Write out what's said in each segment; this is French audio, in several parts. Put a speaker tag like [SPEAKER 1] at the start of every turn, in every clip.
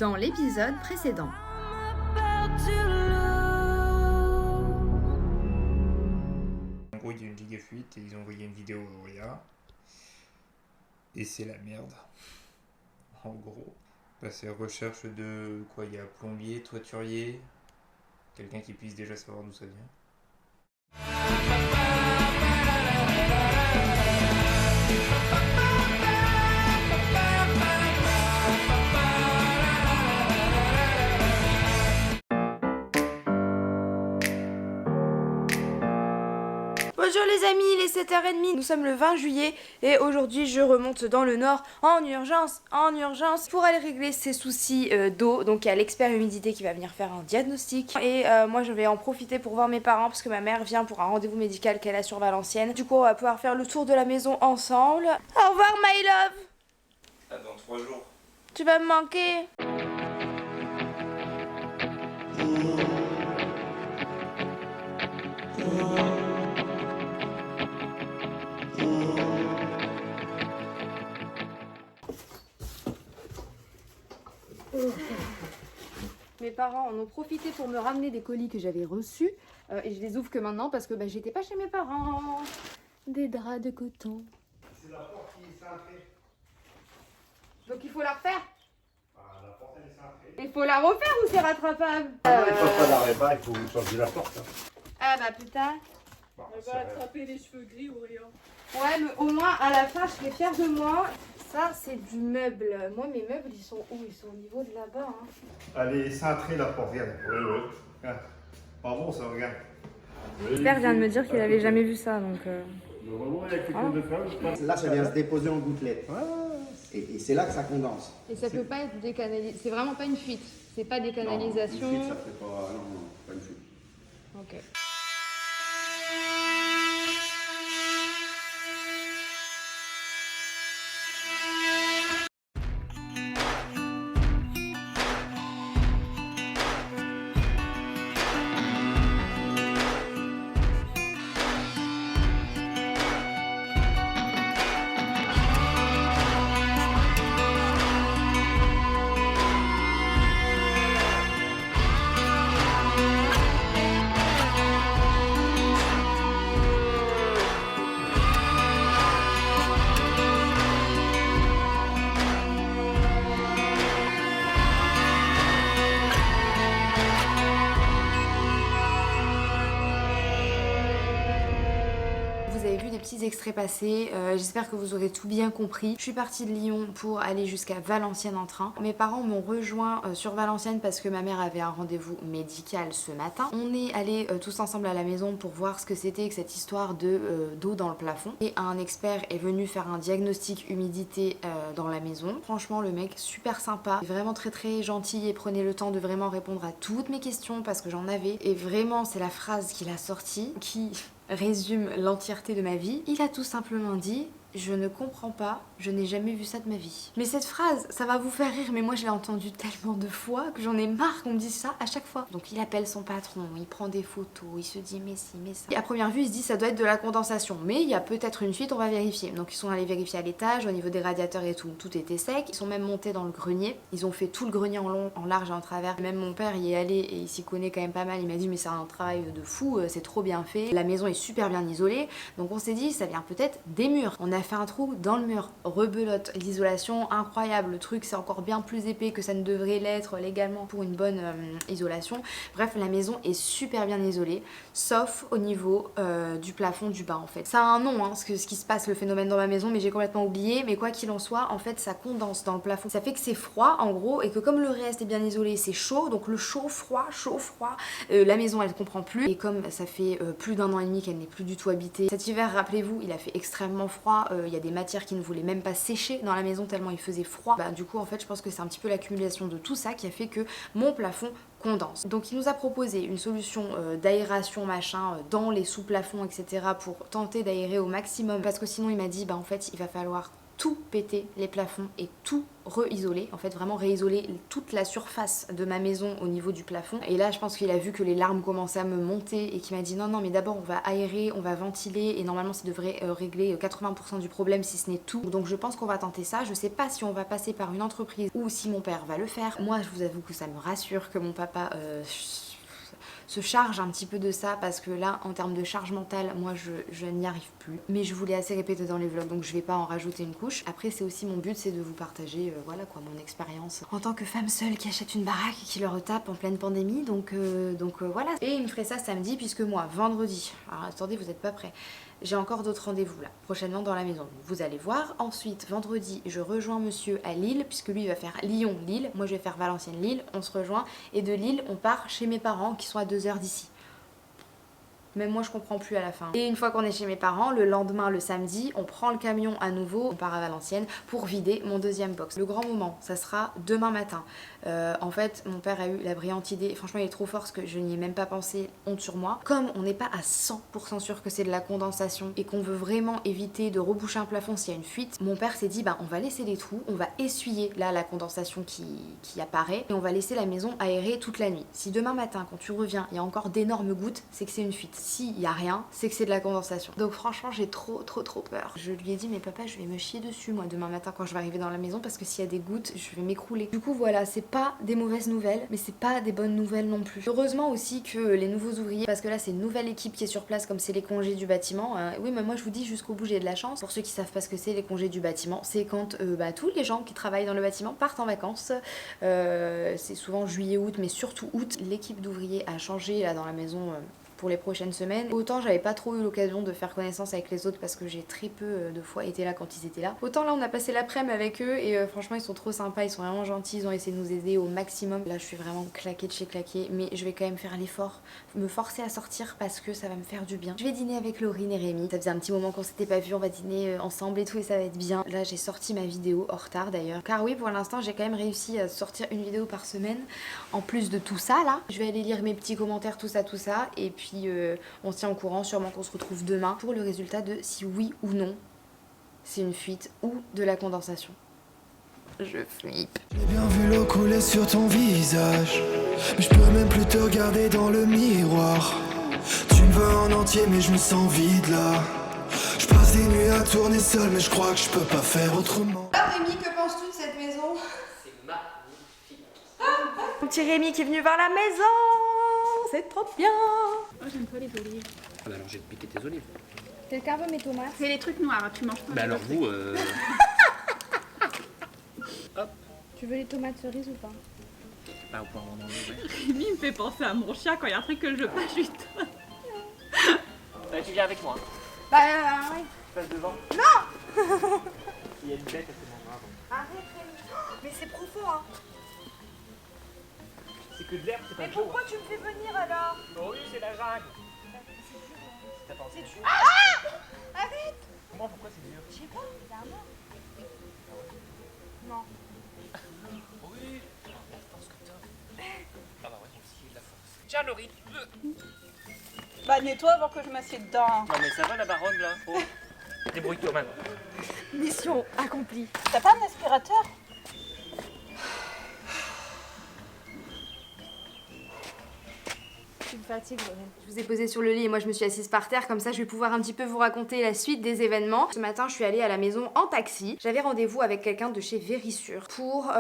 [SPEAKER 1] dans l'épisode précédent.
[SPEAKER 2] En gros, il y a une giga fuite et ils ont envoyé une vidéo à Auréa. Et c'est la merde. En gros. Bah, c'est recherche de quoi? Il y a plombier, toiturier, quelqu'un qui puisse déjà savoir d'où ça vient.
[SPEAKER 3] Bonjour les amis, il est 7h30, nous sommes le 20 juillet et aujourd'hui je remonte dans le nord en urgence pour aller régler ces soucis d'eau. Donc il y a l'expert humidité qui va venir faire un diagnostic et moi je vais en profiter pour voir mes parents parce que ma mère vient pour un rendez-vous médical qu'elle a sur Valenciennes. Du coup on va pouvoir faire le tour de la maison ensemble. Au revoir my love.
[SPEAKER 2] Ah, dans 3 jours.
[SPEAKER 3] Tu vas me manquer. Mes parents en ont profité pour me ramener des colis que j'avais reçus et je les ouvre que maintenant parce que j'étais pas chez mes parents. Des draps de coton.
[SPEAKER 4] C'est la porte qui est cintrée.
[SPEAKER 3] Donc il faut la refaire.
[SPEAKER 4] Ah, la porte elle est cintrée.
[SPEAKER 3] Il faut la refaire ou c'est rattrapable?
[SPEAKER 4] Il ne faut pas la réparer, il faut changer la porte. Hein.
[SPEAKER 3] Ah bah putain.
[SPEAKER 4] Bon,
[SPEAKER 5] Elle va attraper les cheveux gris, Auréa.
[SPEAKER 3] Ouais mais au moins à la fin je serai fière de moi. Ça c'est du meuble. Moi mes meubles ils sont où? Ils sont au niveau de là-bas. Hein.
[SPEAKER 4] Elle est cintrée la porte, regarde. Oui, oui. Regarde. Pas bon ça, regarde.
[SPEAKER 3] J'espère vient de me dire qu'il avait jamais vu ça donc.
[SPEAKER 6] Là, ça vient se déposer en gouttelettes. Et c'est là que ça condense.
[SPEAKER 3] Et ça peut pas être décanalisé. C'est vraiment pas une fuite. C'est pas des canalisations.
[SPEAKER 6] Non, une fuite, ça fait pas... Non, pas une fuite.
[SPEAKER 3] Ok. Vous avez vu des petits extraits passés, j'espère que vous aurez tout bien compris. Je suis partie de Lyon pour aller jusqu'à Valenciennes en train. Mes parents m'ont rejoint sur Valenciennes parce que ma mère avait un rendez-vous médical ce matin. On est allés tous ensemble à la maison pour voir ce que c'était que cette histoire d'eau dans le plafond. Et un expert est venu faire un diagnostic humidité dans la maison. Franchement le mec super sympa, vraiment très gentil et prenait le temps de vraiment répondre à toutes mes questions parce que j'en avais. Et vraiment c'est la phrase qu'il a sortie qui résume l'entièreté de ma vie. Il a tout simplement dit: je ne comprends pas, je n'ai jamais vu ça de ma vie. Mais cette phrase, ça va vous faire rire, mais moi je l'ai entendue tellement de fois que j'en ai marre qu'on me dise ça à chaque fois. Donc il appelle son patron, il prend des photos, il se dit mais si, mais ça. Et à première vue il se dit ça doit être de la condensation, mais il y a peut-être une fuite, on va vérifier. Donc ils sont allés vérifier à l'étage, au niveau des radiateurs et tout, tout était sec. Ils sont même montés dans le grenier, ils ont fait tout le grenier en long, en large et en travers. Même mon père y est allé et il s'y connaît quand même pas mal, il m'a dit mais c'est un travail de fou, c'est trop bien fait. La maison est super bien isolée, donc on s'est dit ça vient peut-être des murs. On a fait un trou dans le mur, rebelote, l'isolation incroyable, le truc c'est encore bien plus épais que ça ne devrait l'être légalement pour une bonne isolation. Bref la maison est super bien isolée, sauf au niveau du plafond du bas en fait. Ça a un nom hein, ce qui se passe, le phénomène dans ma maison, mais j'ai complètement oublié, mais quoi qu'il en soit, en fait ça condense dans le plafond. Ça fait que c'est froid en gros et que comme le reste est bien isolé, c'est chaud, donc le chaud, froid, la maison elle comprend plus et comme ça fait plus d'1 an et demi qu'elle n'est plus du tout habitée. Cet hiver, rappelez-vous, il a fait extrêmement froid, il y a des matières qui ne voulaient même pas sécher dans la maison tellement il faisait froid. Du coup en fait je pense que c'est un petit peu l'accumulation de tout ça qui a fait que mon plafond condense. Donc il nous a proposé une solution d'aération machin dans les sous-plafonds etc. pour tenter d'aérer au maximum parce que sinon il m'a dit en fait il va falloir tout péter les plafonds et tout re-isoler, en fait vraiment réisoler toute la surface de ma maison au niveau du plafond. Et là je pense qu'il a vu que les larmes commençaient à me monter et qu'il m'a dit non mais d'abord on va aérer, on va ventiler et normalement ça devrait régler 80% du problème si ce n'est tout. Donc je pense qu'on va tenter ça. Je sais pas si on va passer par une entreprise ou si mon père va le faire. Moi je vous avoue que ça me rassure que mon papa se charge un petit peu de ça parce que là en termes de charge mentale moi je n'y arrive plus, mais je vous l'ai assez répété dans les vlogs donc je vais pas en rajouter une couche. Après c'est aussi mon but, c'est de vous partager voilà quoi, mon expérience en tant que femme seule qui achète une baraque et qui le retape en pleine pandémie, donc voilà. Et il me ferait ça samedi puisque moi vendredi, alors attendez vous êtes pas prêts, j'ai encore d'autres rendez-vous là, prochainement dans la maison. Vous allez voir. Ensuite, vendredi, je rejoins monsieur à Lille, puisque lui il va faire Lyon-Lille. Moi je vais faire Valenciennes-Lille. On se rejoint. Et de Lille, on part chez mes parents qui sont à 2 heures d'ici. Même moi je comprends plus à la fin. Et une fois qu'on est chez mes parents, le lendemain, le samedi, on prend le camion à nouveau, on part à Valenciennes pour vider mon deuxième box. Le grand moment, ça sera demain matin. En fait, mon père a eu la brillante idée, franchement il est trop fort parce que je n'y ai même pas pensé, honte sur moi. Comme on n'est pas à 100% sûr que c'est de la condensation et qu'on veut vraiment éviter de reboucher un plafond s'il y a une fuite, mon père s'est dit bah on va laisser des trous, on va essuyer là la condensation qui apparaît et on va laisser la maison aérée toute la nuit. Si demain matin quand tu reviens il y a encore d'énormes gouttes, c'est que c'est une fuite. S'il y a rien, c'est que c'est de la condensation. Donc franchement j'ai trop peur. Je lui ai dit mais papa je vais me chier dessus moi demain matin quand je vais arriver dans la maison parce que s'il y a des gouttes je vais m'écrouler. Du coup voilà, c'est pas des mauvaises nouvelles mais c'est pas des bonnes nouvelles non plus. Heureusement aussi que les nouveaux ouvriers, parce que là c'est une nouvelle équipe qui est sur place comme c'est les congés du bâtiment. Oui mais moi je vous dis jusqu'au bout j'ai de la chance. Pour ceux qui savent pas ce que c'est les congés du bâtiment, c'est quand tous les gens qui travaillent dans le bâtiment partent en vacances. C'est souvent juillet août mais surtout août. L'équipe d'ouvriers a changé là dans la maison pour les prochaines semaines. Autant j'avais pas trop eu l'occasion de faire connaissance avec les autres parce que j'ai très peu de fois été là quand ils étaient là. Autant là on a passé l'après-midi avec eux et franchement ils sont trop sympas, ils sont vraiment gentils, ils ont essayé de nous aider au maximum. Là je suis vraiment claquée de chez claquée mais je vais quand même faire l'effort, me forcer à sortir parce que ça va me faire du bien. Je vais dîner avec Laurine et Rémi, ça faisait un petit moment qu'on s'était pas vu, on va dîner ensemble et tout et ça va être bien. Là j'ai sorti ma vidéo en retard d'ailleurs car oui pour l'instant j'ai quand même réussi à sortir une vidéo par semaine en plus de tout ça là. Je vais aller lire mes petits commentaires tout ça et puis on se tient au courant, sûrement qu'on se retrouve demain pour le résultat de si oui ou non c'est une fuite ou de la condensation. Je flippe.
[SPEAKER 1] J'ai bien vu l'eau couler sur ton visage, mais je peux même plus te regarder dans le miroir. Tu me veux en entier mais je me sens vide là. Je passe des nuits à tourner seul mais je crois que je peux pas faire autrement.
[SPEAKER 3] Ah Rémi, que penses-tu de cette maison?
[SPEAKER 7] C'est magnifique.
[SPEAKER 3] Mon petit Rémi qui est venu voir la maison, c'est trop bien.
[SPEAKER 5] Oh, j'aime pas les olives.
[SPEAKER 7] Ah bah alors j'ai piqué tes olives.
[SPEAKER 3] Quelqu'un veut mes tomates?
[SPEAKER 5] C'est les trucs noirs, tu manges pas.
[SPEAKER 7] Bah alors vous,
[SPEAKER 3] Tu veux les tomates cerises ou pas?
[SPEAKER 7] bah vous pouvez en enlever.
[SPEAKER 5] Rémi me fait penser à mon chien quand il y a un truc que je veux pas, je lui donne.
[SPEAKER 7] Bah tu viens avec moi.
[SPEAKER 3] Bah oui.
[SPEAKER 7] Tu passes devant.
[SPEAKER 3] Non.
[SPEAKER 7] Il y a une bête, elle te mangera.
[SPEAKER 3] Arrête Rémi. Mais c'est profond hein.
[SPEAKER 7] C'est que de l'herbe, c'est pas
[SPEAKER 3] Mais
[SPEAKER 7] de l'eau.
[SPEAKER 3] pourquoi tu me fais venir alors?
[SPEAKER 7] Oh oui, c'est la jungle. T'as pensé.
[SPEAKER 3] C'est dur. Ah arrête.
[SPEAKER 7] Comment, pourquoi c'est dur?
[SPEAKER 3] Je sais pas, c'est un mort. Non.
[SPEAKER 7] Oui. La force que t'as. Ah bah ouais, moi aussi, j'ai de la force. Tiens, Laurie.
[SPEAKER 5] Bah nettoie avant que je m'assieds dedans.
[SPEAKER 7] Non mais ça va la baronne là. Oh. Débrouille-toi maintenant.
[SPEAKER 3] Mission accomplie.
[SPEAKER 5] T'as pas un aspirateur?
[SPEAKER 3] Tu me fatigues, Lorraine. Je vous ai posé sur le lit et moi je me suis assise par terre, comme ça je vais pouvoir un petit peu vous raconter la suite des événements. Ce matin je suis allée à la maison en taxi. J'avais rendez-vous avec quelqu'un de chez Vérissure pour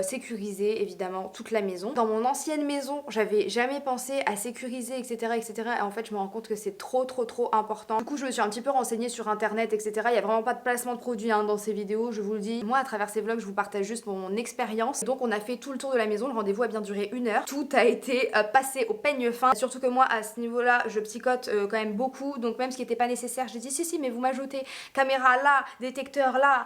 [SPEAKER 3] sécuriser évidemment toute la maison. Dans mon ancienne maison, j'avais jamais pensé à sécuriser etc. Et en fait je me rends compte que c'est trop important. Du coup je me suis un petit peu renseignée sur internet etc. Il y a vraiment pas de placement de produits hein, dans ces vidéos, je vous le dis. Moi à travers ces vlogs je vous partage juste mon expérience. Donc on a fait tout le tour de la maison, le rendez-vous a bien duré 1 heure. Tout a été passé au peigne fin. Surtout que moi à ce niveau là je psychote quand même beaucoup, donc même ce qui n'était pas nécessaire j'ai dit si mais vous m'ajoutez caméra là, détecteur là,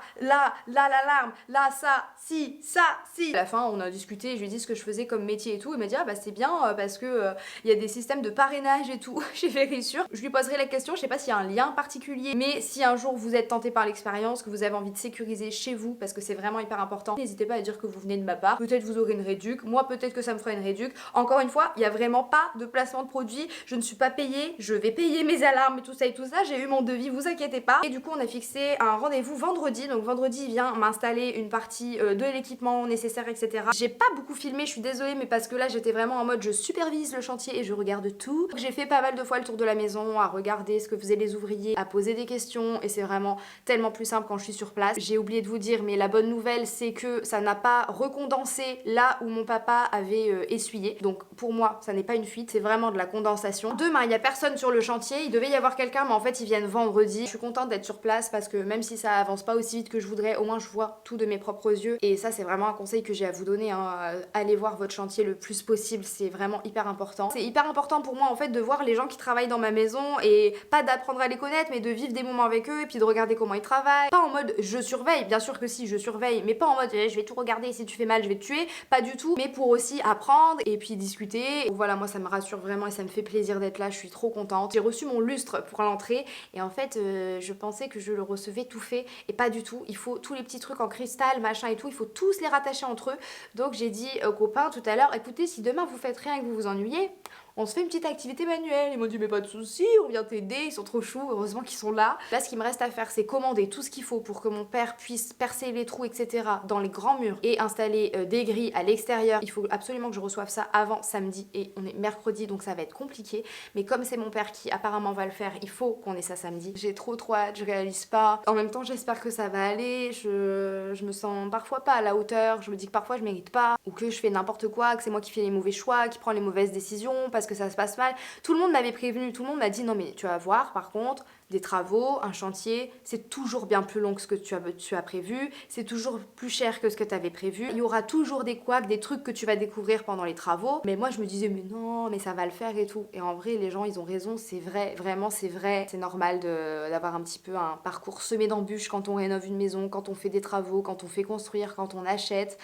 [SPEAKER 3] l'alarme, là ça, si, ça, si. À la fin on a discuté, je lui ai dit ce que je faisais comme métier et tout, il m'a dit ah bah c'est bien parce que il y a des systèmes de parrainage et tout chez Vérissure. Je lui poserai la question, je sais pas s'il y a un lien particulier, mais si un jour vous êtes tenté par l'expérience, que vous avez envie de sécuriser chez vous parce que c'est vraiment hyper important, n'hésitez pas à dire que vous venez de ma part, peut-être vous aurez une réduc, moi peut-être que ça me fera une réduc. Encore une fois, il y a vraiment pas de place placement de produits, je ne suis pas payée, je vais payer mes alarmes et tout ça, j'ai eu mon devis, vous inquiétez pas. Et du coup on a fixé un rendez-vous vendredi, donc vendredi il vient m'installer une partie de l'équipement nécessaire, etc. J'ai pas beaucoup filmé, je suis désolée, mais parce que là j'étais vraiment en mode je supervise le chantier et je regarde tout. J'ai fait pas mal de fois le tour de la maison, à regarder ce que faisaient les ouvriers, à poser des questions, et c'est vraiment tellement plus simple quand je suis sur place. J'ai oublié de vous dire, mais la bonne nouvelle c'est que ça n'a pas recondensé là où mon papa avait essuyé. Donc pour moi ça n'est pas une fuite, c'est vraiment de la condensation. Demain il y a personne sur le chantier, il devait y avoir quelqu'un mais en fait ils viennent vendredi. Je suis contente d'être sur place parce que même si ça avance pas aussi vite que je voudrais, au moins je vois tout de mes propres yeux. Et ça c'est vraiment un conseil que j'ai à vous donner, hein. Allez voir votre chantier le plus possible, c'est vraiment hyper important. C'est hyper important pour moi en fait de voir les gens qui travaillent dans ma maison et pas d'apprendre à les connaître mais de vivre des moments avec eux et puis de regarder comment ils travaillent. Pas en mode je surveille, bien sûr que si je surveille, mais pas en mode je vais tout regarder, si tu fais mal je vais te tuer, pas du tout, mais pour aussi apprendre et puis discuter. Donc voilà, moi ça me rassure vraiment et ça me fait plaisir d'être là, je suis trop contente. J'ai reçu mon lustre pour l'entrée et en fait je pensais que je le recevais tout fait et pas du tout. Il faut tous les petits trucs en cristal, machin et tout, il faut tous les rattacher entre eux. Donc j'ai dit aux copains tout à l'heure, écoutez, si demain vous faites rien et que vous vous ennuyez, on se fait une petite activité manuelle. Ils m'ont dit mais pas de soucis, on vient t'aider, ils sont trop choux, heureusement qu'ils sont là. Là ce qu'il me reste à faire c'est commander tout ce qu'il faut pour que mon père puisse percer les trous etc. dans les grands murs et installer des grilles à l'extérieur. Il faut absolument que je reçoive ça avant samedi et on est mercredi donc ça va être compliqué. Mais comme c'est mon père qui apparemment va le faire, il faut qu'on ait ça samedi. J'ai trop hâte, je réalise pas. En même temps j'espère que ça va aller, je me sens parfois pas à la hauteur, je me dis que parfois je mérite pas ou que je fais n'importe quoi, que c'est moi qui fais les mauvais choix, qui prends les mauvaises décisions parce que ça se passe mal. Tout le monde m'avait prévenu, tout le monde m'a dit non mais tu vas voir par contre des travaux, un chantier, c'est toujours bien plus long que ce que tu as prévu, c'est toujours plus cher que ce que tu avais prévu, il y aura toujours des couacs, des trucs que tu vas découvrir pendant les travaux, mais moi je me disais mais non mais ça va le faire et tout, et en vrai les gens ils ont raison, c'est vrai, vraiment c'est vrai, c'est normal d'avoir un petit peu un parcours semé d'embûches quand on rénove une maison, quand on fait des travaux, quand on fait construire, quand on achète.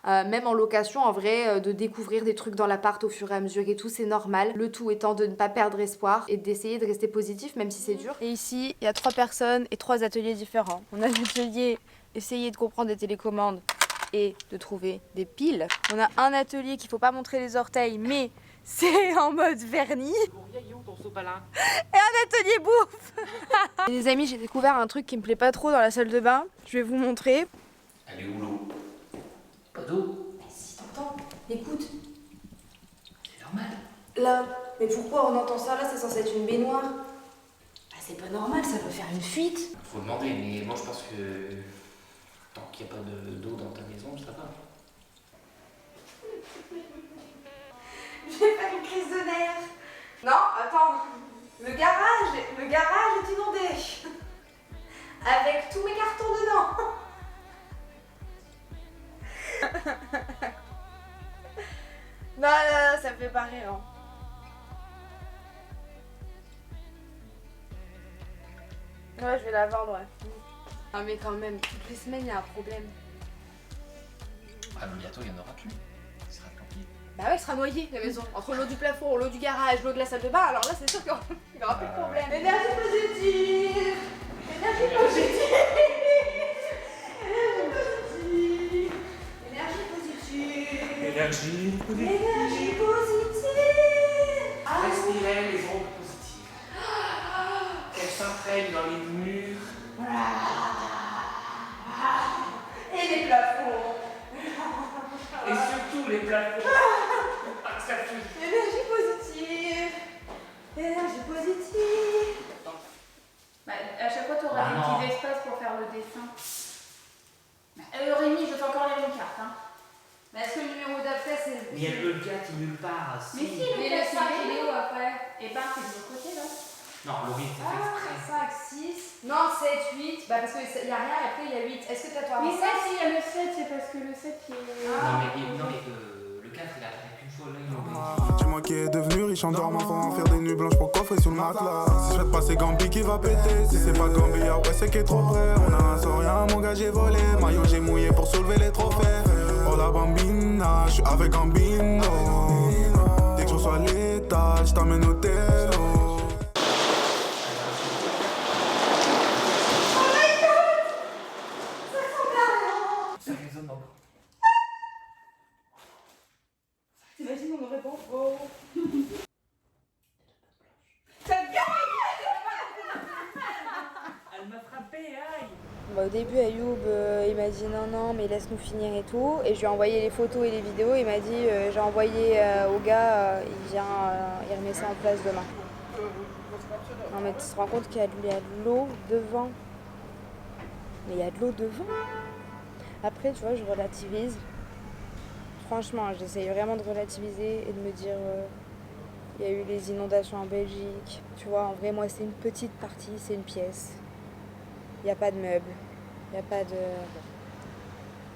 [SPEAKER 3] Même en location, en vrai, de découvrir des trucs dans l'appart au fur et à mesure et tout, c'est normal. Le tout étant de ne pas perdre espoir et d'essayer de rester positif, même si c'est dur. Et ici, il y a 3 personnes et 3 ateliers différents. On a l'atelier essayer de comprendre des télécommandes et de trouver des piles. On a un atelier qu'il faut pas montrer les orteils, mais c'est en mode vernis. Et un atelier bouffe. Les amis, j'ai découvert un truc qui me plaît pas trop dans la salle de bain. Je vais vous montrer.
[SPEAKER 7] Elle est où l'eau? Pas d'eau?
[SPEAKER 3] Mais si t'entends, écoute.
[SPEAKER 7] C'est normal.
[SPEAKER 3] Là, mais pourquoi on entend ça là? C'est censé être une baignoire. Bah c'est pas normal, ça peut faire une fuite.
[SPEAKER 7] Faut demander, mais moi je pense que tant qu'il n'y a pas d'eau dans ta maison, ça va.
[SPEAKER 3] Je vais faire une crise de nerfs. Non, attends. Le garage est inondé. Avec tous mes cartons dedans. Non, ça me fait pas rire. Hein. Ouais, je vais la vendre, ouais. Ah mais quand même, toutes les semaines, il y a un problème.
[SPEAKER 7] Ah, mais bientôt il n'y en aura plus. Il sera tranquille.
[SPEAKER 3] Bah ouais, il sera noyé, la maison. Entre l'eau du plafond, l'eau du garage, l'eau de la salle de bain, alors là, c'est sûr qu'il n'y aura plus de problème. Énergie positive. Énergie positive. Énergie positive.
[SPEAKER 7] Énergie.
[SPEAKER 3] Énergie positive. Ah,
[SPEAKER 7] Respirez les ondes positives. Qu'elles s'imprègnent dans les murs.
[SPEAKER 3] et les plafonds.
[SPEAKER 7] Et surtout les plafonds. Ah, que ça fait.
[SPEAKER 3] Énergie positive. Énergie positive.
[SPEAKER 5] Bah, à chaque fois, tu auras
[SPEAKER 7] Ah
[SPEAKER 5] des
[SPEAKER 7] non.
[SPEAKER 5] petits espaces pour faire le dessin. Rémi, je fais encore les mêmes cartes. Hein.
[SPEAKER 3] Mais est-ce que le numéro d'après c'est.
[SPEAKER 7] Mais il y a le 4 nulle part.
[SPEAKER 5] Mais si, le 4, 5, il est où après? Et ben, c'est de l'autre côté là.
[SPEAKER 7] Non, Laurie, c'est fait exprès.
[SPEAKER 3] 5, 6. Non, 7, 8. Bah, parce qu'il n'y a rien et après il y a 8. Est-ce que t'as toi
[SPEAKER 5] Mais ça, si, il y a le 7, c'est parce que le 7 il est.
[SPEAKER 7] Non, mais le 4 il a apparaît qu'une fois là, il est
[SPEAKER 1] Dis-moi qui est devenu riche en dormant, faut en faire des nuits blanches pour coffrer sous le matelas. Si je fais passer Gambi qui va péter, si c'est pas Gambi, ouais c'est qui est trop près. On a un sourire, mon gars j'ai volé, maillot j'ai mouillé pour soulever les trophées. Oh la bambina, je suis avec Gambino. Dès que je reçois l'étage, je t'emmène au télo.
[SPEAKER 7] Ça résonne encore.
[SPEAKER 3] T'imagines, on me répond oh. au début, Ayoub, il m'a dit non, mais laisse-nous finir et tout. Et je lui ai envoyé les photos et les vidéos. Il m'a dit, j'ai envoyé au gars, il vient, il remet ça en place demain. Non, mais tu te rends compte qu'il y a de l'eau devant. Mais il y a de l'eau devant. Après, tu vois, je relativise. Franchement, j'essaye vraiment de relativiser et de me dire, il y a eu les inondations en Belgique. Tu vois, en vrai, moi, c'est une petite partie, c'est une pièce. Il n'y a pas de meubles, il n'y a pas de...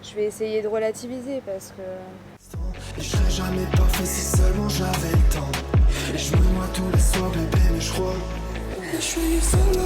[SPEAKER 3] Je vais essayer de relativiser parce que...
[SPEAKER 1] Et je serais jamais parfait si seulement j'avais le temps. Et je me noie tous les soirs bébé mais je crois que je suis solo.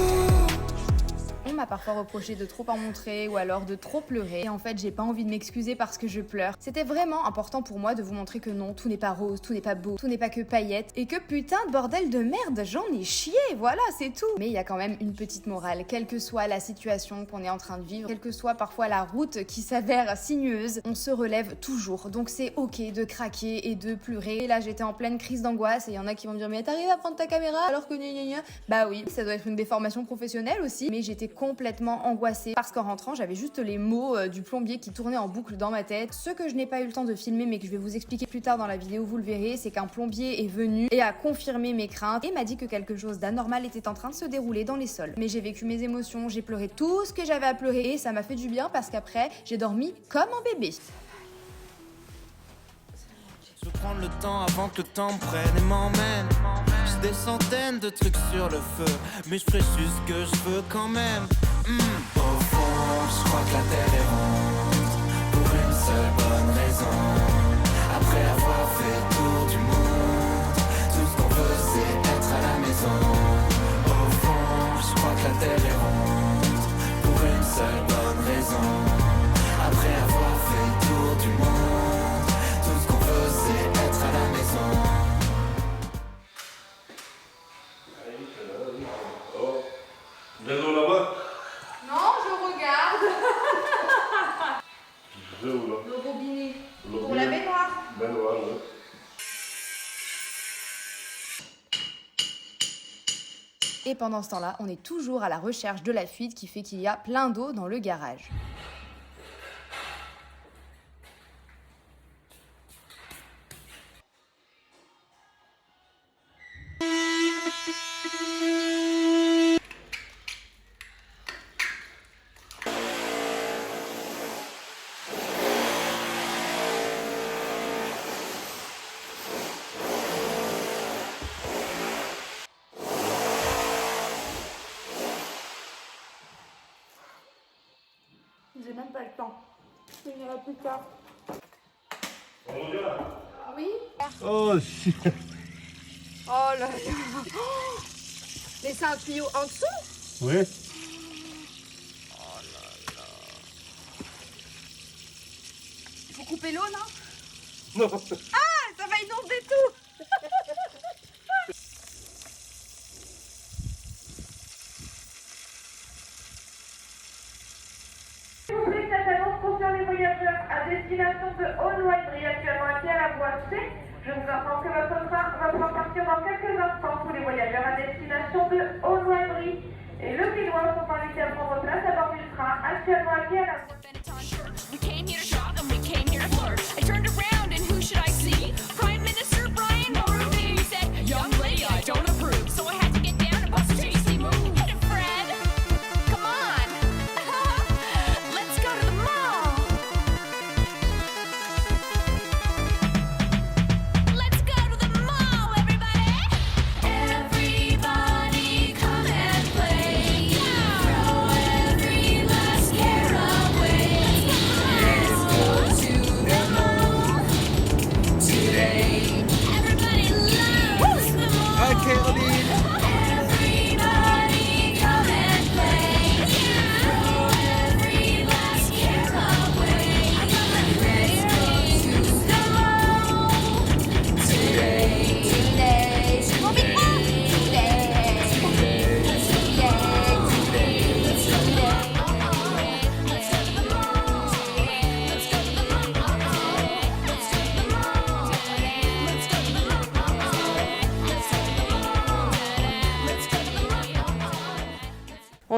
[SPEAKER 3] On m'a parfois reproché de trop en montrer ou alors de trop pleurer. Et en fait, j'ai pas envie de m'excuser parce que je pleure. C'était vraiment important pour moi de vous montrer que non, tout n'est pas rose, tout n'est pas beau, tout n'est pas que paillettes. Et que putain de bordel de merde, j'en ai chié, voilà, c'est tout. Mais il y a quand même une petite morale, quelle que soit la situation qu'on est en train de vivre, quelle que soit parfois la route qui s'avère sinueuse, on se relève toujours. Donc c'est ok de craquer et de pleurer. Et là, j'étais en pleine crise d'angoisse et il y en a qui vont me dire mais t'arrives à prendre ta caméra alors que gna gna gna. Bah oui, ça doit être une déformation professionnelle aussi. Mais j'étais complètement angoissée parce qu'en rentrant j'avais juste les mots du plombier qui tournaient en boucle dans ma tête. Ce que je n'ai pas eu le temps de filmer mais que je vais vous expliquer plus tard dans la vidéo, vous le verrez, c'est qu'un plombier est venu et a confirmé mes craintes et m'a dit que quelque chose d'anormal était en train de se dérouler dans les sols. Mais j'ai vécu mes émotions, j'ai pleuré tout ce que j'avais à pleurer et ça m'a fait du bien parce qu'après j'ai dormi comme un bébé.
[SPEAKER 8] Je prends le temps avant que le temps me prenne et m'emmène. J'ai des centaines de trucs sur le feu, mais je ferai juste ce que je veux quand même. Au fond, je crois que la terre est ronde, pour une seule bonne raison. Après avoir fait le tour du monde, tout ce qu'on veut c'est être à la maison. Au fond, je crois que la terre est ronde, pour une seule bonne raison. Après avoir fait le tour du monde, tout ce qu'on veut c'est être à la maison.
[SPEAKER 4] Oh, Vélo là-bas.
[SPEAKER 3] Non, je regarde.
[SPEAKER 4] Je vais où là?
[SPEAKER 3] Le robinet.
[SPEAKER 4] Le
[SPEAKER 3] Pour la
[SPEAKER 4] robinet.
[SPEAKER 3] baignoire.
[SPEAKER 4] Baignoire, ouais.
[SPEAKER 3] Et pendant ce temps-là, on est toujours à la recherche de la fuite qui fait qu'il y a plein d'eau dans le garage. J'ai même pas le temps. Je finirai plus tard. Oui.
[SPEAKER 4] Oh, si.
[SPEAKER 3] Oh là là. Mais c'est un tuyau en dessous.
[SPEAKER 4] Oui.
[SPEAKER 3] Faut couper l'eau, non?
[SPEAKER 4] Non.
[SPEAKER 3] Ah, ça va inonder tout.
[SPEAKER 9] Cette annonce concerne les voyageurs à destination de Aulnoy-Brie, actuellement à pied à la voie C. Je vous informe que votre train va pouvoir partir dans quelques instants pour les voyageurs à destination de Aulnoy-Brie. Et le Villois sont invités à prendre place à bord du train actuellement à pied à la voie C.
[SPEAKER 10] We came here to shop and we came here to flirt. I turned around and who should I see? Prime Minister Brian Mulroney. He said, young lady, I don't approve. So I had to get down and bust a tasty move. Hit it, Fred. Come on. Let's go to the mall. Let's go to the mall, everybody. Everybody come and play. Throw every last care away.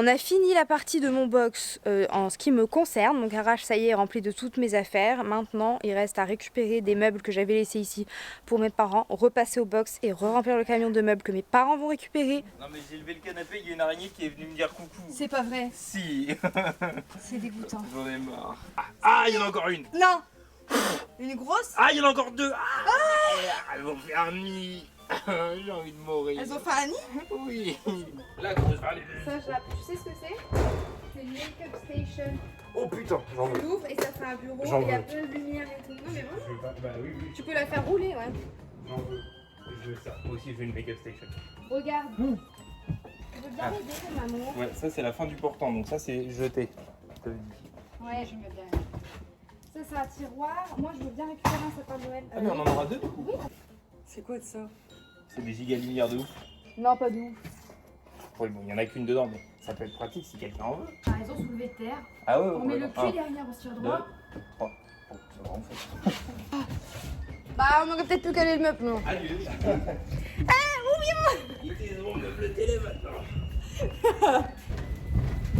[SPEAKER 3] On a fini la partie de mon box en ce qui me concerne. Mon garage, ça y est, est rempli de toutes mes affaires. Maintenant, il reste à récupérer des meubles que j'avais laissés ici pour mes parents, repasser au box et re-remplir le camion de meubles que mes parents vont récupérer.
[SPEAKER 7] Non mais j'ai levé le canapé, il y a une araignée qui est venue me dire coucou.
[SPEAKER 3] C'est pas vrai.
[SPEAKER 7] Si.
[SPEAKER 3] C'est dégoûtant.
[SPEAKER 7] J'en ai marre. Ah, il y en a encore une.
[SPEAKER 3] Non. Une grosse.
[SPEAKER 7] Ah, il y en a encore deux. Ah, elles vont faire un nid. J'ai envie de mourir.
[SPEAKER 3] Elles ont fait un nid.
[SPEAKER 7] Oui. La grosse. Allez.
[SPEAKER 3] Ça, tu sais ce que c'est? C'est une make-up station.
[SPEAKER 7] Oh putain, j'en
[SPEAKER 3] Tu
[SPEAKER 7] veux.
[SPEAKER 3] l'ouvres et ça fait un bureau,
[SPEAKER 7] J'en
[SPEAKER 3] il y a
[SPEAKER 7] veux.
[SPEAKER 3] plein de lumière et tout. Non mais vraiment,
[SPEAKER 2] Je veux pas. Bah oui, oui,
[SPEAKER 3] tu peux la faire rouler, ouais.
[SPEAKER 2] j'en veux. Je veux ça. Moi aussi, je veux une make-up station.
[SPEAKER 3] Regarde. Tu veux bien m'aider, maman?
[SPEAKER 2] Ouais, ça c'est la fin du portant, donc ça c'est jeté. Je te le dis.
[SPEAKER 3] Ouais, je me bien. Ça, c'est un tiroir. Moi, je veux bien récupérer un sapin de Noël.
[SPEAKER 2] Ah, mais on en aura deux du coup.
[SPEAKER 3] Oui. C'est quoi de ça?
[SPEAKER 2] C'est des giga-lumières de ouf.
[SPEAKER 3] Non, pas de ouf.
[SPEAKER 2] Oui, bon, il y en a qu'une dedans, mais ça peut être pratique si quelqu'un en veut.
[SPEAKER 3] T'as raison, soulevé de terre.
[SPEAKER 2] Ah ouais,
[SPEAKER 3] On met le cul derrière, on se tire droit.
[SPEAKER 2] 3. Oh, ça va en fait.
[SPEAKER 3] Bah, on aurait peut-être pu caler le meuble, non?
[SPEAKER 2] Adieu.
[SPEAKER 7] Ils ont le télé maintenant.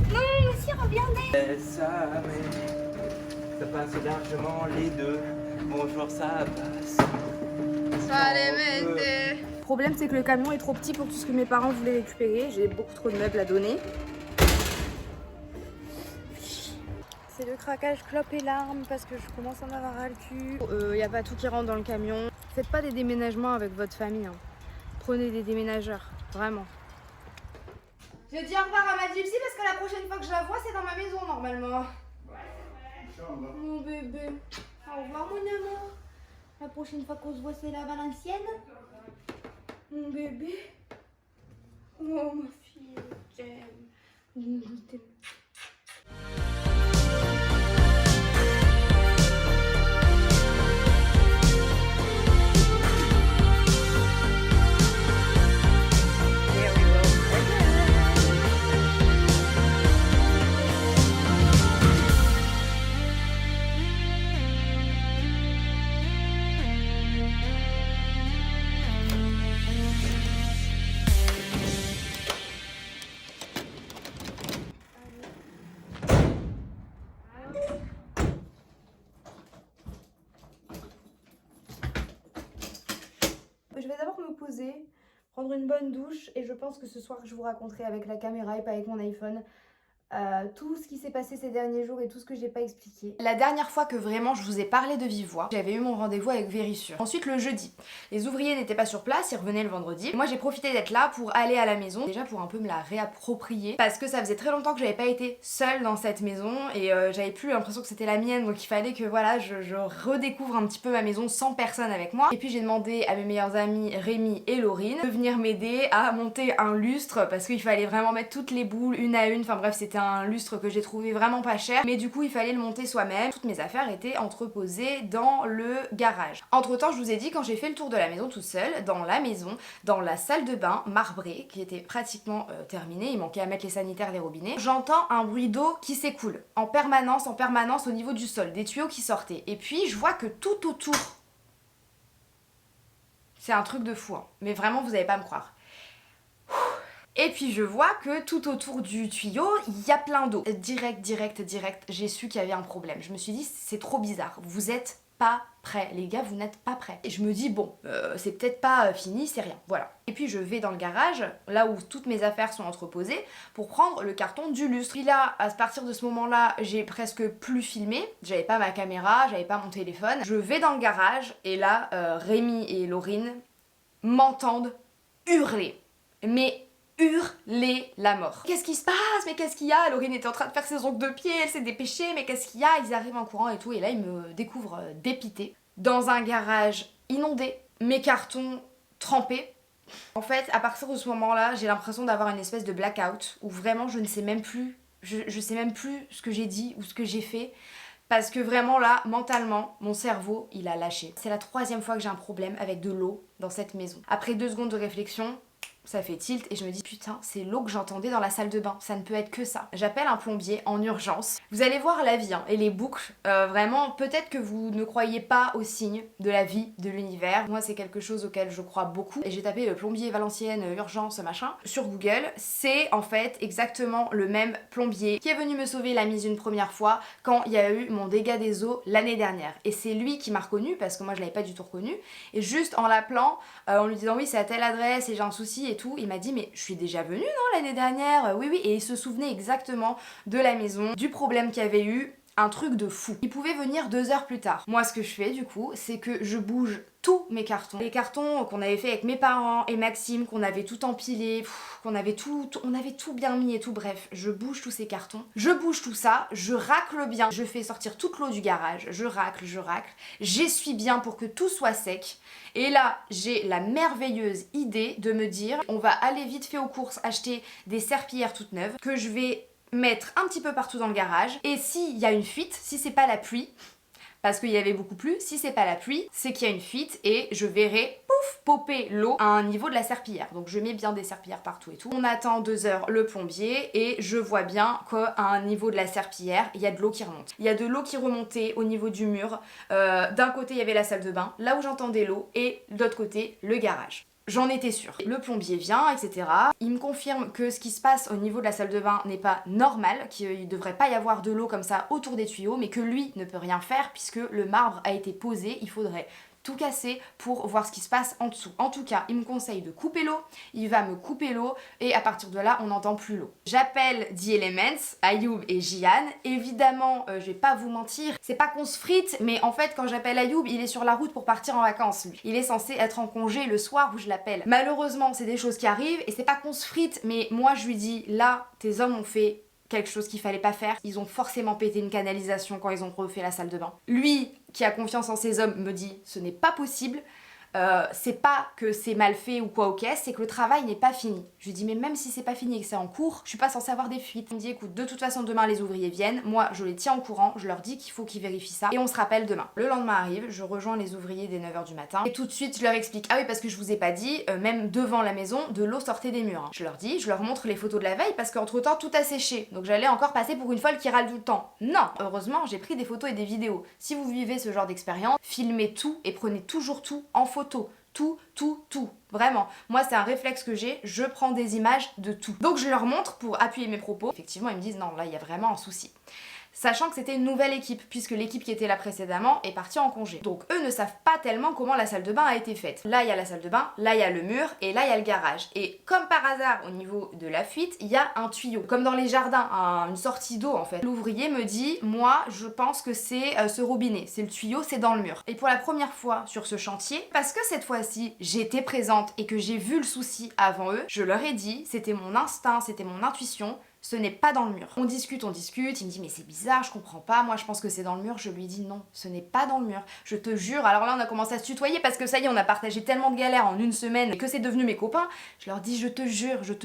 [SPEAKER 3] Non, monsieur, reviens.
[SPEAKER 7] Ça passe largement les deux. Bonjour, ça passe.
[SPEAKER 3] Le problème, c'est que le camion est trop petit pour tout ce que mes parents voulaient récupérer. J'ai beaucoup trop de meubles à donner. C'est le craquage clope et larmes parce que je commence à en avoir ras le cul. Y a pas tout qui rentre dans le camion. Faites pas des déménagements avec votre famille. Hein. Prenez des déménageurs, vraiment. Je dis au revoir à ma gypsy parce que la prochaine fois que je la vois, c'est dans ma maison normalement. Mon bébé. Au revoir mon amour. La prochaine fois qu'on se voit, c'est la Valencienne. Mon bébé. Oh ma fille, je t'aime. Je vais d'abord me poser, prendre une bonne douche et je pense que ce soir je vous raconterai avec la caméra et pas avec mon iPhone tout ce qui s'est passé ces derniers jours et tout ce que j'ai pas expliqué. La dernière fois que vraiment je vous ai parlé de vive voix, j'avais eu mon rendez-vous avec Vérissure. Ensuite le jeudi, les ouvriers n'étaient pas sur place, ils revenaient le vendredi. Moi j'ai profité d'être là pour aller à la maison, déjà pour un peu me la réapproprier parce que ça faisait très longtemps que j'avais pas été seule dans cette maison et j'avais plus l'impression que c'était la mienne, donc il fallait que voilà je redécouvre un petit peu ma maison sans personne avec moi. Et puis j'ai demandé à mes meilleurs amis Rémi et Laurine de venir m'aider à monter un lustre parce qu'il fallait vraiment mettre toutes les boules une à une, enfin bref c'était un lustre que j'ai trouvé vraiment pas cher, mais du coup il fallait le monter soi-même. Toutes mes affaires étaient entreposées dans le garage. Entre temps je vous ai dit, quand j'ai fait le tour de la maison toute seule, dans la maison, dans la salle de bain marbrée qui était pratiquement terminée, il manquait à mettre les sanitaires, les robinets, j'entends un bruit d'eau qui s'écoule en permanence au niveau du sol, des tuyaux qui sortaient, et puis je vois que tout autour, c'est un truc de fou hein. Mais vraiment vous allez pas me croire. Et puis je vois que tout autour du tuyau, il y a plein d'eau. Direct, j'ai su qu'il y avait un problème. Je me suis dit, c'est trop bizarre, vous êtes pas prêts, les gars, vous n'êtes pas prêts. Et je me dis, bon, c'est peut-être pas fini, c'est rien, voilà. Et puis je vais dans le garage, là où toutes mes affaires sont entreposées, pour prendre le carton du lustre. Puis là, à partir de ce moment-là, j'ai presque plus filmé, j'avais pas ma caméra, j'avais pas mon téléphone. Je vais dans le garage, et là, Rémi et Laurine m'entendent hurler. Mais hurler la mort. Qu'est-ce qui se passe? Mais qu'est-ce qu'il y a? Laurine était en train de faire ses ongles de pied, elle s'est dépêchée, mais qu'est-ce qu'il y a? Ils arrivent en courant et tout, et là ils me découvrent dépitée. Dans un garage inondé, mes cartons trempés. En fait, à partir de ce moment-là, j'ai l'impression d'avoir une espèce de blackout, où vraiment je ne sais même plus, je sais même plus ce que j'ai dit ou ce que j'ai fait. Parce que vraiment là, mentalement, mon cerveau, il a lâché. C'est la 3e fois que j'ai un problème avec de l'eau dans cette maison. Après 2 secondes de réflexion, ça fait tilt et je me dis putain c'est l'eau que j'entendais dans la salle de bain, ça ne peut être que ça. J'appelle un plombier en urgence. Vous allez voir la vie hein, et les boucles, vraiment peut-être que vous ne croyez pas aux signes de la vie, de l'univers. Moi c'est quelque chose auquel je crois beaucoup et j'ai tapé le plombier Valenciennes urgence machin sur Google. C'est en fait exactement le même plombier qui est venu me sauver la mise une première fois quand il y a eu mon dégât des eaux l'année dernière. Et c'est lui qui m'a reconnu parce que moi je l'avais pas du tout reconnu et juste en l'appelant, en lui disant oui c'est à telle adresse et j'ai un souci et tout, il m'a dit mais je suis déjà venue non l'année dernière, oui et il se souvenait exactement de la maison, du problème qu'il y avait eu, un truc de fou. Il pouvait venir 2 heures plus tard. Moi ce que je fais du coup c'est que je bouge tous mes cartons. Les cartons qu'on avait fait avec mes parents et Maxime, qu'on avait tout empilé, on avait tout bien mis et tout, bref, je bouge tous ces cartons, je bouge tout ça, je racle bien, je fais sortir toute l'eau du garage, je racle, j'essuie bien pour que tout soit sec. Et là, j'ai la merveilleuse idée de me dire, on va aller vite fait aux courses acheter des serpillières toutes neuves que je vais mettre un petit peu partout dans le garage. Et s'il y a une fuite, si c'est pas la pluie, parce qu'il y avait beaucoup plu, si c'est pas la pluie, c'est qu'il y a une fuite et je verrai, pouf, popper l'eau à un niveau de la serpillière. Donc je mets bien des serpillères partout et tout. On attend 2 heures le plombier et je vois bien qu'à un niveau de la serpillière, il y a de l'eau qui remonte. Il y a de l'eau qui remontait au niveau du mur. D'un côté, il y avait la salle de bain, là où j'entendais l'eau, et de l'autre côté, le garage. J'en étais sûre. Le plombier vient, etc. Il me confirme que ce qui se passe au niveau de la salle de bain n'est pas normal, qu'il ne devrait pas y avoir de l'eau comme ça autour des tuyaux, mais que lui ne peut rien faire puisque le marbre a été posé, il faudrait tout casser pour voir ce qui se passe en dessous. En tout cas, il me conseille de couper l'eau, il va me couper l'eau et à partir de là, on n'entend plus l'eau. J'appelle The Elements, Ayoub et Jian. Évidemment, je vais pas vous mentir, c'est pas qu'on se frite, mais en fait, quand j'appelle Ayoub, il est sur la route pour partir en vacances, lui. Il est censé être en congé le soir où je l'appelle. Malheureusement, c'est des choses qui arrivent et c'est pas qu'on se frite, mais moi, je lui dis, là, tes hommes ont fait quelque chose qu'il fallait pas faire. Ils ont forcément pété une canalisation quand ils ont refait la salle de bain. Lui, qui a confiance en ses hommes, me dit ce n'est pas possible. C'est pas que c'est mal fait ou quoi ok, c'est que le travail n'est pas fini. Je lui dis mais même si c'est pas fini et que c'est en cours, je suis pas censée avoir des fuites. Il me dit écoute, de toute façon demain les ouvriers viennent, moi je les tiens au courant, je leur dis qu'il faut qu'ils vérifient ça et on se rappelle demain. Le lendemain arrive, je rejoins les ouvriers dès 9h du matin et tout de suite je leur explique ah oui parce que je vous ai pas dit, même devant la maison, de l'eau sortait des murs. Je leur dis, je leur montre les photos de la veille parce qu'entre temps tout a séché, donc j'allais encore passer pour une folle qui râle tout le temps. Non, heureusement j'ai pris des photos et des vidéos. Si vous vivez ce genre d'expérience, filmez tout et prenez toujours tout en photo. Tout. Vraiment. Moi, c'est un réflexe que j'ai, je prends des images de tout. Donc je leur montre pour appuyer mes propos. Effectivement, ils me disent non, là, il y a vraiment un souci. Sachant que c'était une nouvelle équipe, puisque l'équipe qui était là précédemment est partie en congé. Donc eux ne savent pas tellement comment la salle de bain a été faite. Là il y a la salle de bain, là il y a le mur, et là il y a le garage. Et comme par hasard, au niveau de la fuite, il y a un tuyau. Comme dans les jardins, une sortie d'eau en fait. L'ouvrier me dit, moi je pense que c'est ce robinet, c'est le tuyau, c'est dans le mur. Et pour la première fois sur ce chantier, parce que cette fois-ci j'étais présente et que j'ai vu le souci avant eux, je leur ai dit, c'était mon instinct, c'était mon intuition, ce n'est pas dans le mur. On discute, il me dit mais c'est bizarre, je comprends pas, moi je pense que c'est dans le mur. Je lui dis non, ce n'est pas dans le mur, je te jure. Alors là on a commencé à se tutoyer parce que ça y est, on a partagé tellement de galères en une semaine que c'est devenu mes copains. Je leur dis je te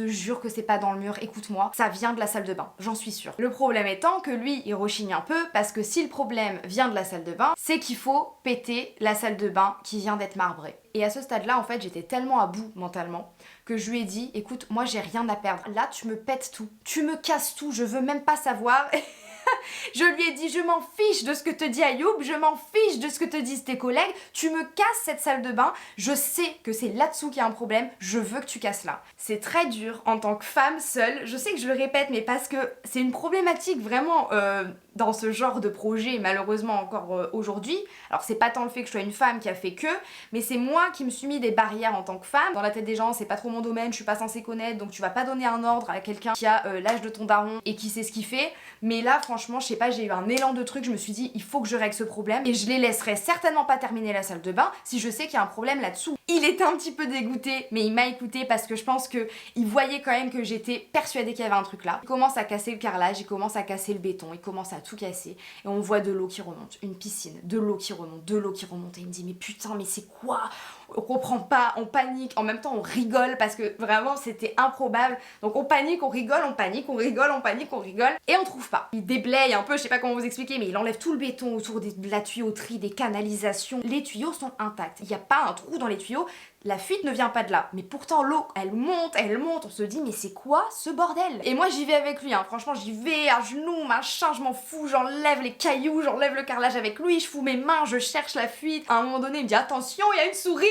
[SPEAKER 3] jure que c'est pas dans le mur, écoute-moi, ça vient de la salle de bain, j'en suis sûre. Le problème étant que lui il rechigne un peu parce que si le problème vient de la salle de bain, c'est qu'il faut péter la salle de bain qui vient d'être marbrée. Et à ce stade-là, en fait, j'étais tellement à bout mentalement que je lui ai dit, écoute, moi j'ai rien à perdre. Là, tu me pètes tout, tu me casses tout, je veux même pas savoir. Je lui ai dit, je m'en fiche de ce que te dit Ayoub, je m'en fiche de ce que te disent tes collègues, tu me casses cette salle de bain, je sais que c'est là-dessous qu'il y a un problème, je veux que tu casses là. C'est très dur en tant que femme seule, je sais que je le répète, mais parce que c'est une problématique vraiment dans ce genre de projet, malheureusement encore aujourd'hui. Alors c'est pas tant le fait que je sois une femme qui a fait que, mais c'est moi qui me suis mis des barrières en tant que femme. Dans la tête des gens, c'est pas trop mon domaine, je suis pas censée connaître, donc tu vas pas donner un ordre à quelqu'un qui a l'âge de ton daron et qui sait ce qu'il fait. Mais là, franchement, je sais pas, j'ai eu un élan de truc, je me suis dit, il faut que je règle ce problème et je les laisserai certainement pas terminer la salle de bain si je sais qu'il y a un problème là-dessous. Il était un petit peu dégoûté, mais il m'a écouté parce que je pense que il voyait quand même que j'étais persuadée qu'il y avait un truc là. Il commence à casser le carrelage, il commence à casser le béton, il commence à tout casser et on voit de l'eau qui remonte, une piscine, de l'eau qui remonte et il me dit mais putain mais c'est quoi? comprend pas, on panique, en même temps on rigole parce que vraiment c'était improbable. Donc on panique, on rigole, on panique, on rigole, on panique, on rigole et on trouve pas. Il déblaye un peu, je sais pas comment vous expliquer, mais il enlève tout le béton autour de la tuyauterie, des canalisations. Les tuyaux sont intacts, il n'y a pas un trou dans les tuyaux. La fuite ne vient pas de là, mais pourtant l'eau, elle monte, on se dit mais c'est quoi ce bordel? Et moi j'y vais avec lui, hein. Franchement j'y vais à genoux, machin, je m'en fous, j'enlève les cailloux, j'enlève le carrelage avec lui, je fous mes mains, je cherche la fuite. À un moment donné il me dit attention, il y a une souris.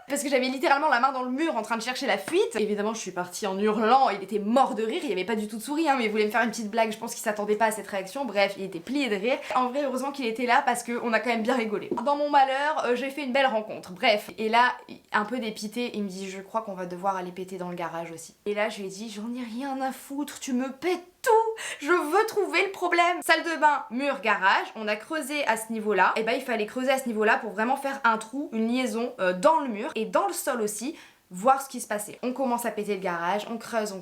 [SPEAKER 3] Parce que j'avais littéralement la main dans le mur en train de chercher la fuite. Évidemment je suis partie en hurlant, il était mort de rire, il y avait pas du tout de souris hein, mais il voulait me faire une petite blague, je pense qu'il s'attendait pas à cette réaction, bref il était plié de rire. En vrai heureusement qu'il était là parce qu'on a quand même bien rigolé. Dans mon malheur j'ai fait une belle rencontre, bref. Et là un peu dépité il me dit je crois qu'on va devoir aller péter dans le garage aussi. Et là je lui ai dit j'en ai rien à foutre, tu me pètes tout, je veux trouver le problème. Salle de bain, mur, garage, on a creusé à ce niveau-là, et bah il fallait creuser à ce niveau-là pour vraiment faire un trou, une liaison dans le mur et dans le sol aussi, voir ce qui se passait. On commence à péter le garage, on creuse,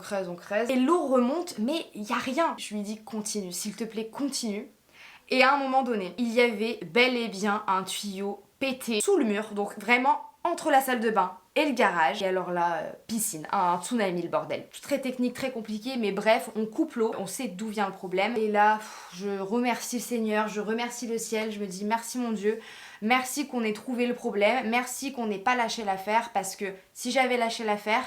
[SPEAKER 3] et l'eau remonte mais il y a rien. Je lui dis continue, s'il te plaît continue. Et à un moment donné, il y avait bel et bien un tuyau pété sous le mur, donc vraiment entre la salle de bain et le garage. Et alors là, piscine, un tsunami le bordel. Très technique, très compliqué, mais bref, on coupe l'eau, on sait d'où vient le problème. Et là, je remercie le Seigneur, je remercie le ciel, je me dis merci mon Dieu, merci qu'on ait trouvé le problème, merci qu'on n'ait pas lâché l'affaire, parce que si j'avais lâché l'affaire,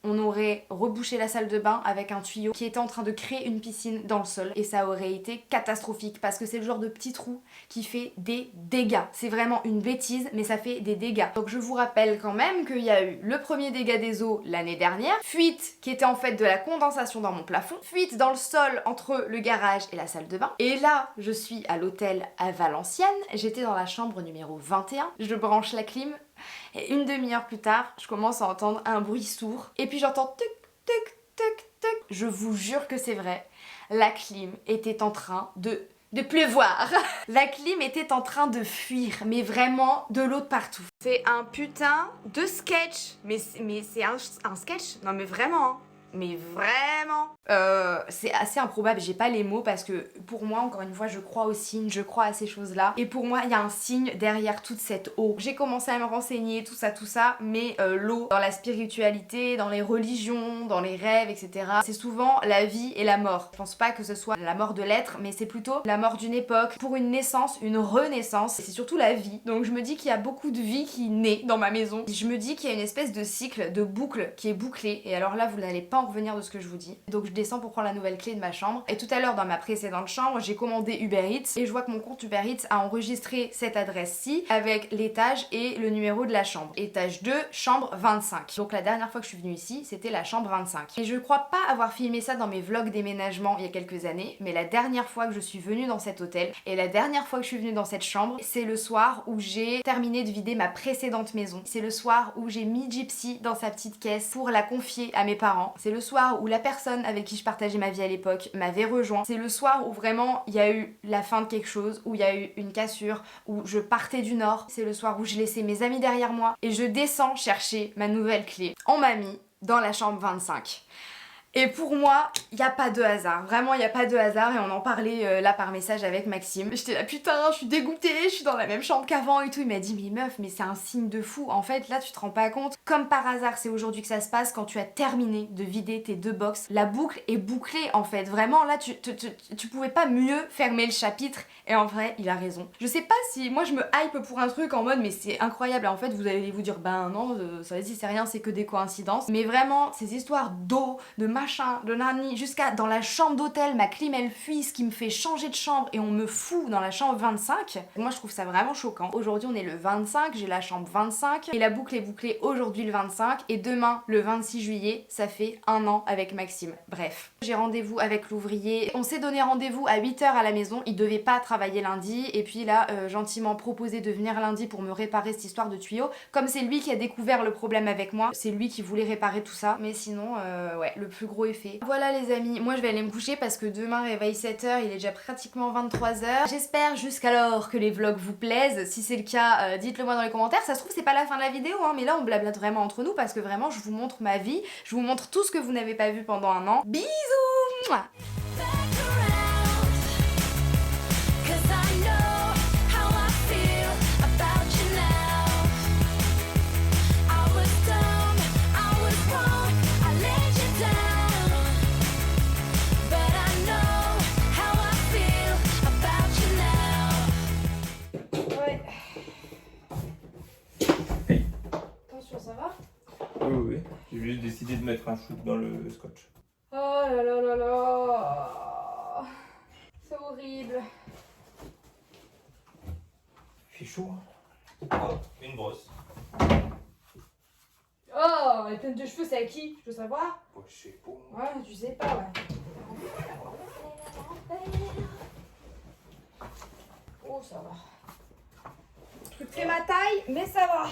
[SPEAKER 3] on aurait rebouché la salle de bain avec un tuyau qui était en train de créer une piscine dans le sol et ça aurait été catastrophique parce que c'est le genre de petit trou qui fait des dégâts. C'est vraiment une bêtise mais ça fait des dégâts. Donc je vous rappelle quand même qu'il y a eu le premier dégât des eaux l'année dernière, fuite qui était en fait de la condensation dans mon plafond, fuite dans le sol entre le garage et la salle de bain. Et là je suis à l'hôtel à Valenciennes, j'étais dans la chambre numéro 21, je branche la clim. Et une demi-heure plus tard, je commence à entendre un bruit sourd. Et puis j'entends tuc, tuc, tuc, tuc. Je vous jure que c'est vrai. La clim était en train de pleuvoir. La clim était en train de fuir, mais vraiment de l'eau de partout. C'est un putain de sketch. Mais c'est un sketch? Non mais vraiment, hein. Mais vraiment c'est assez improbable, j'ai pas les mots parce que pour moi, encore une fois, je crois aux signes, je crois à ces choses-là. Et pour moi, il y a un signe derrière toute cette eau. J'ai commencé à me renseigner, tout ça, mais l'eau, dans la spiritualité, dans les religions, dans les rêves, etc., c'est souvent la vie et la mort. Je pense pas que ce soit la mort de l'être, mais c'est plutôt la mort d'une époque, pour une naissance, une renaissance, et c'est surtout la vie. Donc je me dis qu'il y a beaucoup de vie qui naît dans ma maison. Je me dis qu'il y a une espèce de cycle, de boucle qui est bouclée, et alors là, vous n'allez pas en revenir de ce que je vous dis. Donc je descends pour prendre la nouvelle clé de ma chambre. Et tout à l'heure dans ma précédente chambre, j'ai commandé Uber Eats et je vois que mon compte Uber Eats a enregistré cette adresse-ci avec l'étage et le numéro de la chambre. Étage 2, chambre 25. Donc la dernière fois que je suis venue ici, c'était la chambre 25. Et je crois pas avoir filmé ça dans mes vlogs déménagement il y a quelques années, mais la dernière fois que je suis venue dans cet hôtel et la dernière fois que je suis venue dans cette chambre, c'est le soir où j'ai terminé de vider ma précédente maison. C'est le soir où j'ai mis Gypsy dans sa petite caisse pour la confier à mes parents. C'est le soir où la personne avec qui je partageais ma vie à l'époque m'avait rejoint. C'est le soir où vraiment il y a eu la fin de quelque chose, où il y a eu une cassure, où je partais du nord. C'est le soir où je laissais mes amis derrière moi et je descends chercher ma nouvelle clé. On m'a mis dans la chambre 25. Et pour moi, il n'y a pas de hasard. Vraiment, il n'y a pas de hasard. Et on en parlait là par message avec Maxime. J'étais là, putain, je suis dégoûtée, je suis dans la même chambre qu'avant et tout. Il m'a dit, mais meuf, mais c'est un signe de fou. En fait, là, tu te rends pas compte. Comme par hasard, c'est aujourd'hui que ça se passe quand tu as terminé de vider tes 2 box. La boucle est bouclée, en fait. Vraiment, là, tu pouvais pas mieux fermer le chapitre. Et en vrai, il a raison. Je sais pas si moi, je me hype pour un truc en mode, mais c'est incroyable. En fait, vous allez vous dire, ben non, ça vas-y, c'est rien, c'est que des coïncidences. Mais vraiment, ces histoires d'eau, de machin, de nani, jusqu'à dans la chambre d'hôtel, ma clim elle fuit, ce qui me fait changer de chambre et on me fout dans la chambre 25. Moi je trouve ça vraiment choquant. Aujourd'hui on est le 25, j'ai la chambre 25 et la boucle est bouclée aujourd'hui le 25 et demain le 26 juillet, ça fait 1 an avec Maxime. Bref, j'ai rendez-vous avec l'ouvrier. On s'est donné rendez-vous à 8h à la maison, il devait pas travailler lundi et puis là gentiment proposé de venir lundi pour me réparer cette histoire de tuyau. Comme c'est lui qui a découvert le problème avec moi, c'est lui qui voulait réparer tout ça. Mais sinon ouais, le plus gros effet. Voilà les amis, moi je vais aller me coucher parce que demain réveil 7h, il est déjà pratiquement 23h. J'espère jusqu'alors que les vlogs vous plaisent. Si c'est le cas, dites-le moi dans les commentaires. Ça se trouve c'est pas la fin de la vidéo hein, mais là on blablate vraiment entre nous parce que vraiment je vous montre ma vie, je vous montre tout ce que vous n'avez pas vu pendant 1 an. Bisous. Mouah. toi ça va?
[SPEAKER 2] Oui. J'ai juste décidé de mettre un shoot dans le scotch.
[SPEAKER 3] Oh là là là là. C'est horrible.
[SPEAKER 2] Il fait chaud. Oh, une brosse.
[SPEAKER 3] Oh, les teintes de cheveux, c'est à qui? Je peux savoir?
[SPEAKER 2] Oh, je sais pas.
[SPEAKER 3] Ouais, tu sais pas, ouais. Oh, ça va. Le truc fait ma taille, mais ça va.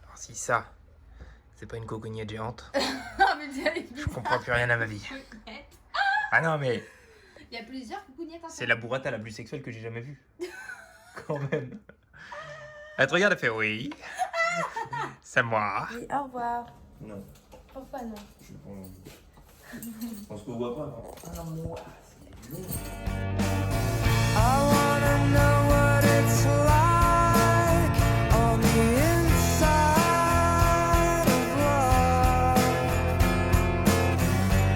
[SPEAKER 2] Alors si ça, c'est pas une cocognette géante,
[SPEAKER 3] Ah, mais
[SPEAKER 2] je comprends plus rien à ma vie. Ah non mais
[SPEAKER 3] il y a plusieurs coucougnettes.
[SPEAKER 2] c'est la burrata la plus sexuelle que j'ai jamais vue. Quand même. Elle te regarde, elle fait oui. C'est moi.
[SPEAKER 3] Oui, au revoir.
[SPEAKER 2] Non,
[SPEAKER 3] Pourquoi non?
[SPEAKER 2] je on se voit pas. Ah moi, c'est long.
[SPEAKER 8] I wanna know what it's like on the inside of love.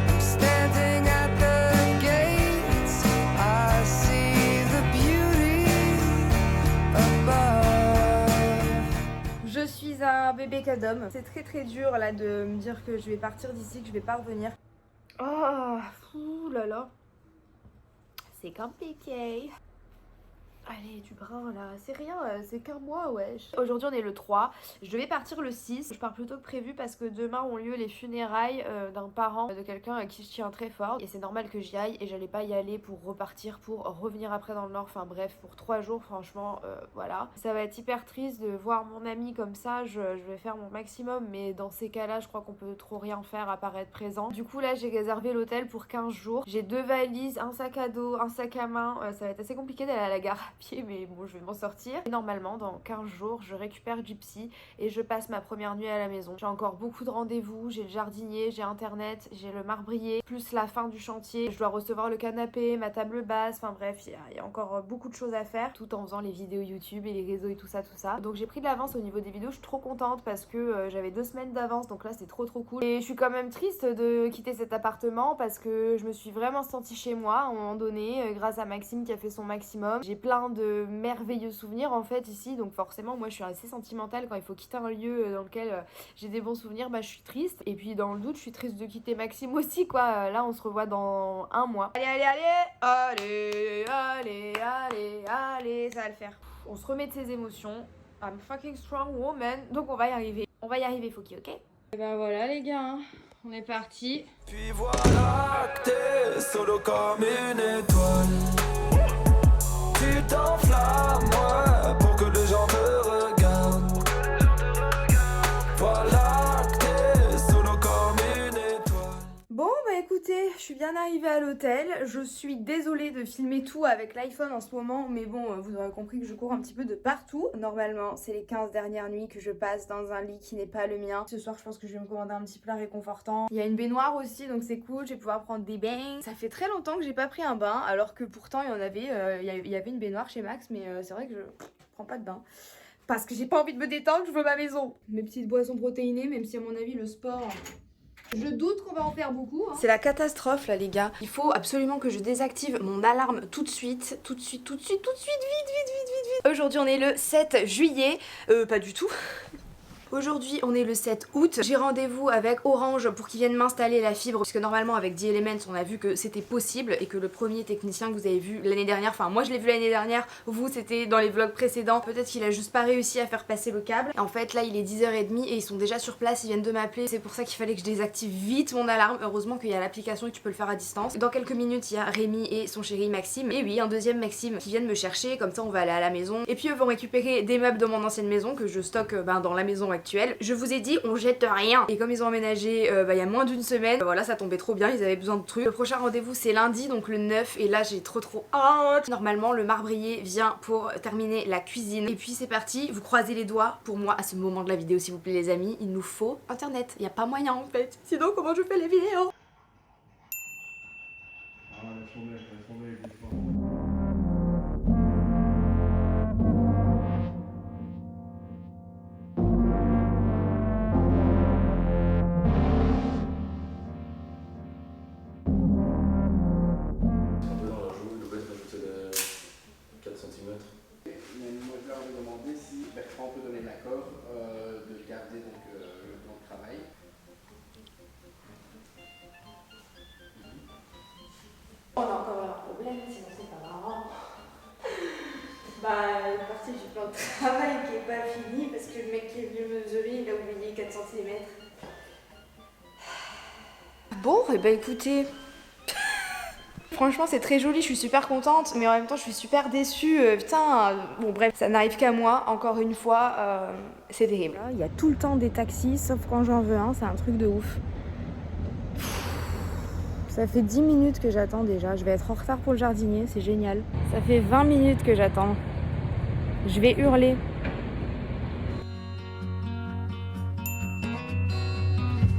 [SPEAKER 8] I'm standing at the gates, I see the beauty above.
[SPEAKER 3] Je suis un bébé cadom. C'est très dur là de me dire que je vais partir d'ici, que je vais pas revenir. Oh, fou là là. C'est compliqué. Allez, du brun là, c'est rien, c'est qu'un mois, wesh. Aujourd'hui on est le 3, je devais partir le 6. Je pars plus tôt que prévu parce que demain ont lieu les funérailles d'un parent de quelqu'un à qui je tiens très fort. Et c'est normal que j'y aille et j'allais pas y aller pour repartir, pour revenir après dans le nord. Enfin bref, pour 3 jours franchement, voilà. Ça va être hyper triste de voir mon ami comme ça, je vais faire mon maximum. Mais dans ces cas-là, je crois qu'on peut trop rien faire à part être présent. Du coup là, j'ai réservé l'hôtel pour 15 jours. J'ai 2 valises, un sac à dos, un sac à main. Ça va être assez compliqué d'aller à la gare à pied, mais bon, je vais m'en sortir. Et normalement, dans 15 jours, je récupère Gypsy et je passe ma première nuit à la maison. J'ai encore beaucoup de rendez-vous, j'ai le jardinier, j'ai internet, j'ai le marbrier, plus la fin du chantier. Je dois recevoir le canapé, ma table basse, enfin bref, il y a encore beaucoup de choses à faire, tout en faisant les vidéos YouTube et les réseaux et tout ça. Donc j'ai pris de l'avance au niveau des vidéos, je suis trop contente parce que j'avais 2 semaines d'avance, donc là c'est trop cool. Et je suis quand même triste de quitter cet appartement parce que je me suis vraiment sentie chez moi à un moment donné, grâce à Maxime qui a fait son maximum. J'ai plein de merveilleux souvenirs en fait ici, donc forcément moi je suis assez sentimentale quand il faut quitter un lieu dans lequel j'ai des bons souvenirs, bah je suis triste. Et puis dans le doute je suis triste de quitter Maxime aussi quoi. Là on se revoit dans un mois. Allez, ça va le faire. On se remet de ses émotions. I'm fucking strong woman, donc on va y arriver. On va y arriver Fauki, ok? Et ben voilà les gars, hein. On est parti.
[SPEAKER 8] Puis voilà que t'es solo comme une étoile. Tu t'enflammes, ouais, pour que les gens te regardent. Voilà que t'es solo comme une étoile.
[SPEAKER 3] Bon bah écoutez, je suis bien arrivée à l'hôtel. Je suis désolée de filmer tout avec l'iPhone en ce moment, mais bon, vous aurez compris que je cours un petit peu de partout. Normalement, c'est les 15 dernières nuits que je passe dans un lit qui n'est pas le mien. Ce soir, je pense que je vais me commander un petit plat réconfortant. Il y a une baignoire aussi, donc c'est cool, je vais pouvoir prendre des bains. Ça fait très longtemps que j'ai pas pris un bain, alors que pourtant il y en avait, il y avait une baignoire chez Max, mais c'est vrai que je prends pas de bain. Parce que j'ai pas envie de me détendre, je veux ma maison. Mes petites boissons protéinées, même si à mon avis le sport... Je doute qu'on va en faire beaucoup. Hein. C'est la catastrophe là les gars. Il faut absolument que je désactive mon alarme tout de suite. Tout de suite, vite. Aujourd'hui on est le 7 juillet. Pas du tout. Aujourd'hui on est le 7 août, j'ai rendez-vous avec Orange pour qu'ils viennent m'installer la fibre, puisque normalement avec The Elements on a vu que c'était possible et que le premier technicien que vous avez vu l'année dernière, enfin moi je l'ai vu l'année dernière, vous c'était dans les vlogs précédents, peut-être qu'il a juste pas réussi à faire passer le câble. Et en fait là il est 10h30 et ils sont déjà sur place, ils viennent de m'appeler, c'est pour ça qu'il fallait que je désactive vite mon alarme. Heureusement qu'il y a l'application et que tu peux le faire à distance. Dans quelques minutes il y a Rémi et son chéri Maxime, et oui un deuxième Maxime qui viennent me chercher, comme ça on va aller à la maison. Et puis eux vont récupérer des meubles dans mon ancienne maison que je stocke dans la maison actuelle. Je vous ai dit on jette rien, et comme ils ont emménagé il y a moins d'une semaine, voilà ça tombait trop bien, ils avaient besoin de trucs. Le prochain rendez-vous c'est lundi, donc le 9, et là j'ai trop hâte. Normalement le marbrier vient pour terminer la cuisine, et puis c'est parti. Vous croisez les doigts pour moi à ce moment de la vidéo s'il vous plaît les amis, il nous faut internet, il n'y a pas moyen en fait, sinon comment je fais les vidéos?
[SPEAKER 7] Le best d'ajouter les 4 cm.
[SPEAKER 6] Mais moi je leur ai demandé si Bertrand peut donner l'accord de garder donc, le plan de travail.
[SPEAKER 11] On a encore un problème, sinon c'est pas marrant. Bah, une partie du plan de travail qui est pas fini parce que le mec qui est venu mesurer, il a oublié 4 cm.
[SPEAKER 3] Bon, et bah écoutez, franchement c'est très joli, je suis super contente, mais en même temps je suis super déçue, putain, bon bref, ça n'arrive qu'à moi, encore une fois, c'est terrible. Il y a tout le temps des taxis, sauf quand j'en veux un, c'est un truc de ouf. Ça fait 10 minutes que j'attends déjà, je vais être en retard pour le jardinier, c'est génial. Ça fait 20 minutes que j'attends, je vais hurler.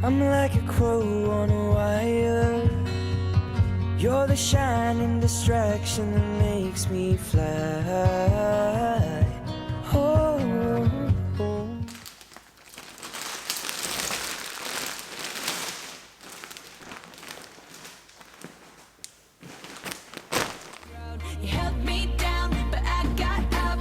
[SPEAKER 8] I'm like a crow on a wire. You're the shining distraction that makes me fly. Oh, oh.
[SPEAKER 10] You held me down, but I got up.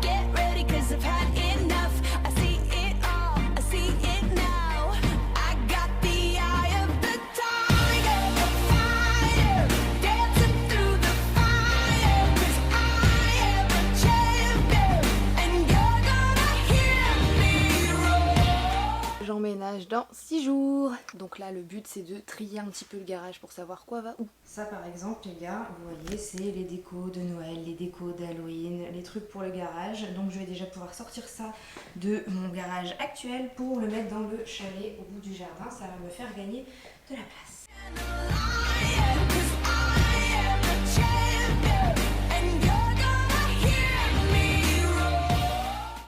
[SPEAKER 10] Get ready, 'cause I've had enough. I see it all, I see it now. I got the eye of the tiger, the fire, dancing through the fire. 'Cause I am a champion, and you're gonna hear me roar.
[SPEAKER 3] J'emménage dans 6 jours. Donc là le but c'est de trier un petit peu le garage pour savoir quoi va où. Ça par exemple les gars, vous voyez c'est les décos de Noël, les décos d'Halloween, les trucs pour le garage. Donc je vais déjà pouvoir sortir ça de mon garage actuel pour le mettre dans le chalet au bout du jardin. Ça va me faire gagner de la place.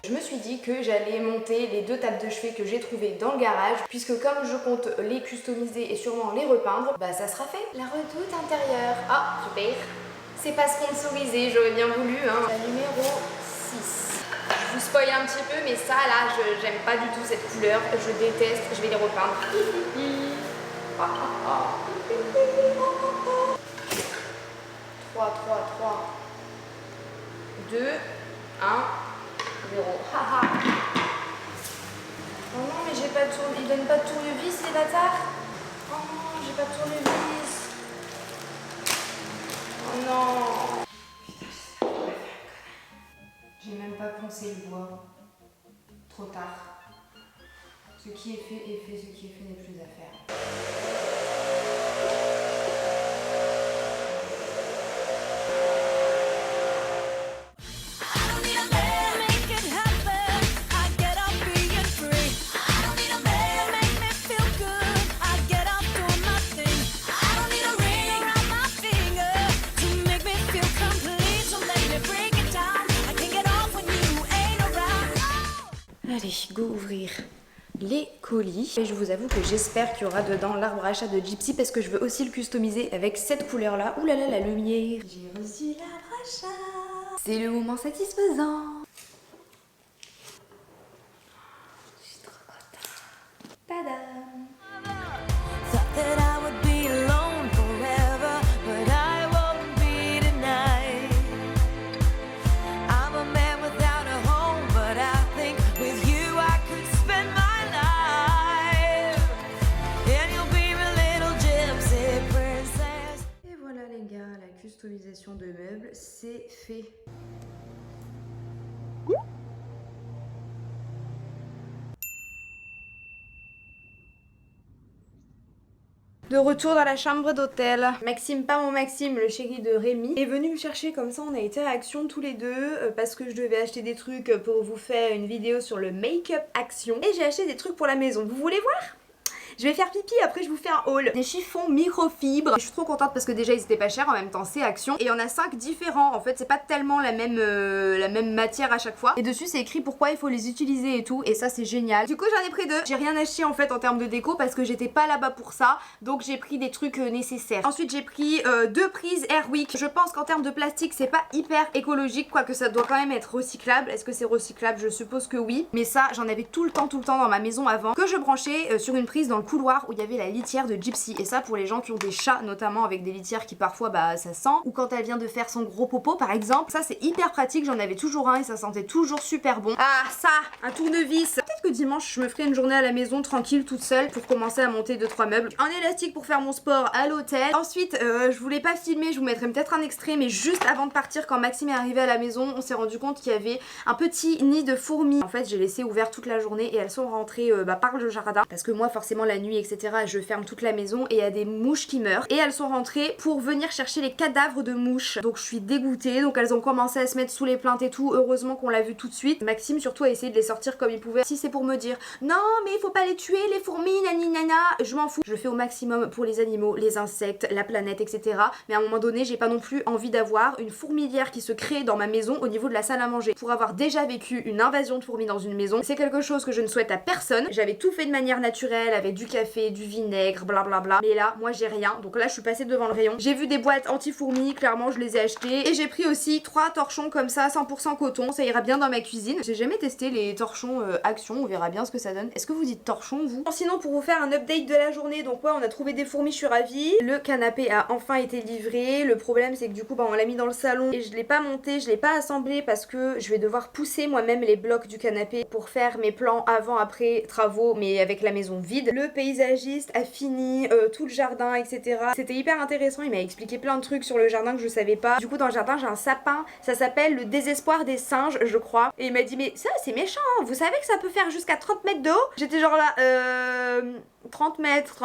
[SPEAKER 3] Je me suis dit que j'allais monter les 2 tables de chevet que j'ai trouvées dans le garage, puisque comme je compte les customiser et sûrement les repeindre, bah ça sera fait. La redoute intérieure. Ah, super. C'est pas sponsorisé, j'aurais bien voulu. Hein. La numéro 6. Je vous spoil un petit peu, mais ça là, j'aime pas du tout cette couleur. Je déteste, je vais les repeindre. 3, 2, 1. 0. Haha. Oh non mais j'ai pas de tournevis. Ils donnent pas de tournevis les bâtards. Oh non, j'ai pas de tournevis. Oh non. Putain, j'ai même pas poncé le bois. Trop tard. Ce qui est fait, ce qui est fait n'est plus à faire. Allez, go ouvrir les colis. Et je vous avoue que j'espère qu'il y aura dedans l'arbre à chat de Gypsy parce que je veux aussi le customiser avec cette couleur là. Ouh là là, la lumière. J'ai reçu l'arbre à chat. C'est le moment satisfaisant. Je suis trop contente. Tadam. Customisation de meubles, c'est fait. De retour dans la chambre d'hôtel. Maxime, pas mon Maxime, le chéri de Rémi, est venu me chercher comme ça, on a été à Action tous les deux parce que je devais acheter des trucs pour vous faire une vidéo sur le make-up Action. Et j'ai acheté des trucs pour la maison, vous voulez voir ? Je vais faire pipi, après je vous fais un haul. Des chiffons microfibres. Je suis trop contente parce que déjà ils étaient pas chers, en même temps c'est Action. Et il y en a 5 différents, en fait c'est pas tellement la même matière à chaque fois. Et dessus c'est écrit pourquoi il faut les utiliser et tout, et ça c'est génial. Du coup j'en ai pris 2. J'ai rien acheté en fait en termes de déco parce que j'étais pas là-bas pour ça, donc j'ai pris des trucs nécessaires. Ensuite j'ai pris 2 prises Airwick. Je pense qu'en termes de plastique c'est pas hyper écologique, quoique ça doit quand même être recyclable. Est-ce que c'est recyclable? Je suppose que oui. Mais ça j'en avais tout le temps dans ma maison avant, que je branchais sur une prise dans le couloir où il y avait la litière de Gypsy. Et ça pour les gens qui ont des chats notamment, avec des litières qui parfois bah ça sent, ou quand elle vient de faire son gros popo par exemple. Ça c'est hyper pratique, j'en avais toujours un et ça sentait toujours super bon. Ah ça, un tournevis. Peut-être que dimanche je me ferai une journée à la maison tranquille toute seule pour commencer à monter 2-3 meubles. Un élastique pour faire mon sport à l'hôtel. Ensuite je voulais pas filmer, je vous mettrai peut-être un extrait, mais juste avant de partir quand Maxime est arrivé à la maison, on s'est rendu compte qu'il y avait un petit nid de fourmis. En fait j'ai laissé ouvert toute la journée et elles sont rentrées par le jardin, parce que moi forcément la nuit etc je ferme toute la maison et il y a des mouches qui meurent, et elles sont rentrées pour venir chercher les cadavres de mouches. Donc je suis dégoûtée, donc elles ont commencé à se mettre sous les plaintes et tout. Heureusement qu'on l'a vu tout de suite. Maxime surtout a essayé de les sortir comme il pouvait. Si c'est pour me dire non mais il faut pas les tuer les fourmis nani nana, je m'en fous, je fais au maximum pour les animaux, les insectes, la planète etc. Mais à un moment donné j'ai pas non plus envie d'avoir une fourmilière qui se crée dans ma maison au niveau de la salle à manger. Pour avoir déjà vécu une invasion de fourmis dans une maison, c'est quelque chose que je ne souhaite à personne. J'avais tout fait de manière naturelle avec du café, du vinaigre, blablabla. Mais là, moi j'ai rien. Donc là je suis passée devant le rayon. J'ai vu des boîtes anti-fourmis, clairement je les ai achetées. Et j'ai pris aussi 3 torchons comme ça, 100% coton. Ça ira bien dans ma cuisine. J'ai jamais testé les torchons Action, on verra bien ce que ça donne. Est-ce que vous dites torchon vous? Sinon pour vous faire un update de la journée, donc ouais on a trouvé des fourmis, je suis ravie. Le canapé a enfin été livré. Le problème c'est que du coup bah, on l'a mis dans le salon et je l'ai pas monté, je l'ai pas assemblé parce que je vais devoir pousser moi-même les blocs du canapé pour faire mes plans avant-après travaux, mais avec la maison vide. Le paysagiste a fini tout le jardin etc. C'était hyper intéressant, il m'a expliqué plein de trucs sur le jardin que je savais pas. Du coup dans le jardin j'ai un sapin, ça s'appelle le désespoir des singes je crois, et il m'a dit mais ça c'est méchant, vous savez que ça peut faire jusqu'à 30 mètres de haut? J'étais genre là 30 mètres.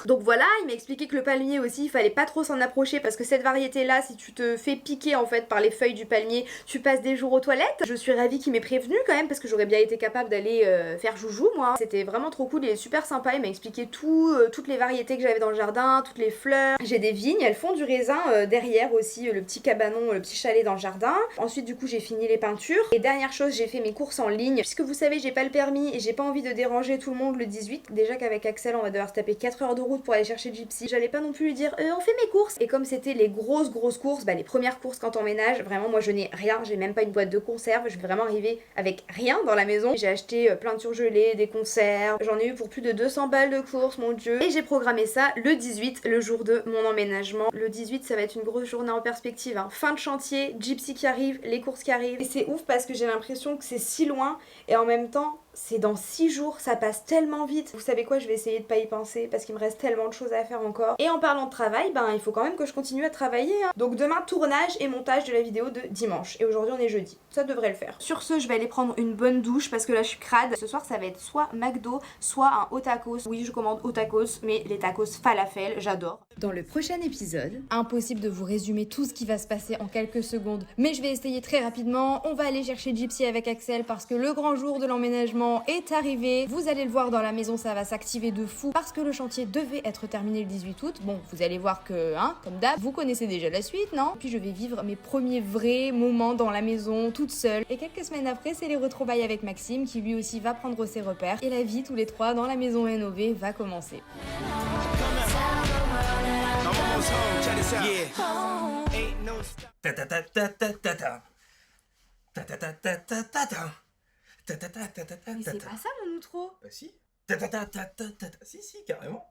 [SPEAKER 3] Donc voilà, il m'a expliqué que le palmier aussi, il fallait pas trop s'en approcher parce que cette variété là, si tu te fais piquer en fait par les feuilles du palmier, tu passes des jours aux toilettes. Je suis ravie qu'il m'ait prévenu quand même parce que j'aurais bien été capable d'aller faire joujou moi. C'était vraiment trop cool, il est super sympa, il m'a expliqué toutes les variétés que j'avais dans le jardin, toutes les fleurs. J'ai des vignes, elles font du raisin derrière aussi, le petit cabanon, le petit chalet dans le jardin. Ensuite du coup j'ai fini les peintures. Et dernière chose, j'ai fait mes courses en ligne. Puisque vous savez j'ai pas le permis et j'ai pas envie de déranger tout le monde le 18. Déjà qu'avec Axel on va devoir se taper 4 heures de route pour aller chercher Gypsy. J'allais pas non plus lui dire on fait mes courses. Et comme c'était les grosses courses, bah les premières courses quand on ménage, vraiment moi je n'ai rien, j'ai même pas une boîte de conserve, je vais vraiment arriver avec rien dans la maison. J'ai acheté plein de surgelés, des conserves, j'en ai eu pour plus de 200 balles de courses mon dieu. Et j'ai programmé ça le 18, le jour de mon emménagement. Le 18 ça va être une grosse journée en perspective hein. Fin de chantier, Gypsy qui arrive, les courses qui arrivent. Et c'est ouf parce que j'ai l'impression que c'est si loin et en même temps c'est dans 6 jours, ça passe tellement vite. Vous savez quoi, je vais essayer de pas y penser parce qu'il me reste tellement de choses à faire encore. Et en parlant de travail, ben il faut quand même que je continue à travailler hein. Donc demain tournage et montage de la vidéo de dimanche. Et aujourd'hui on est jeudi, ça devrait le faire. Sur ce je vais aller prendre une bonne douche parce que là je suis crade. Ce soir ça va être soit McDo, soit un hot tacos. Oui je commande hot tacos, mais les tacos falafel, j'adore. Dans le prochain épisode, impossible de vous résumer tout ce qui va se passer en quelques secondes, mais je vais essayer très rapidement. On va aller chercher Gypsy avec Axel parce que le grand jour de l'emménagement est arrivé. Vous allez le voir dans la maison, ça va s'activer de fou parce que le chantier devait être terminé le 18 août. Bon, vous allez voir que, hein, comme d'hab, vous connaissez déjà la suite, non? Puis je vais vivre mes premiers vrais moments dans la maison, toute seule. Et quelques semaines après, c'est les retrouvailles avec Maxime qui lui aussi va prendre ses repères. Et la vie tous les trois dans la maison rénovée va commencer. Mais c'est pas ça mon outro.
[SPEAKER 2] Bah si. Si, carrément.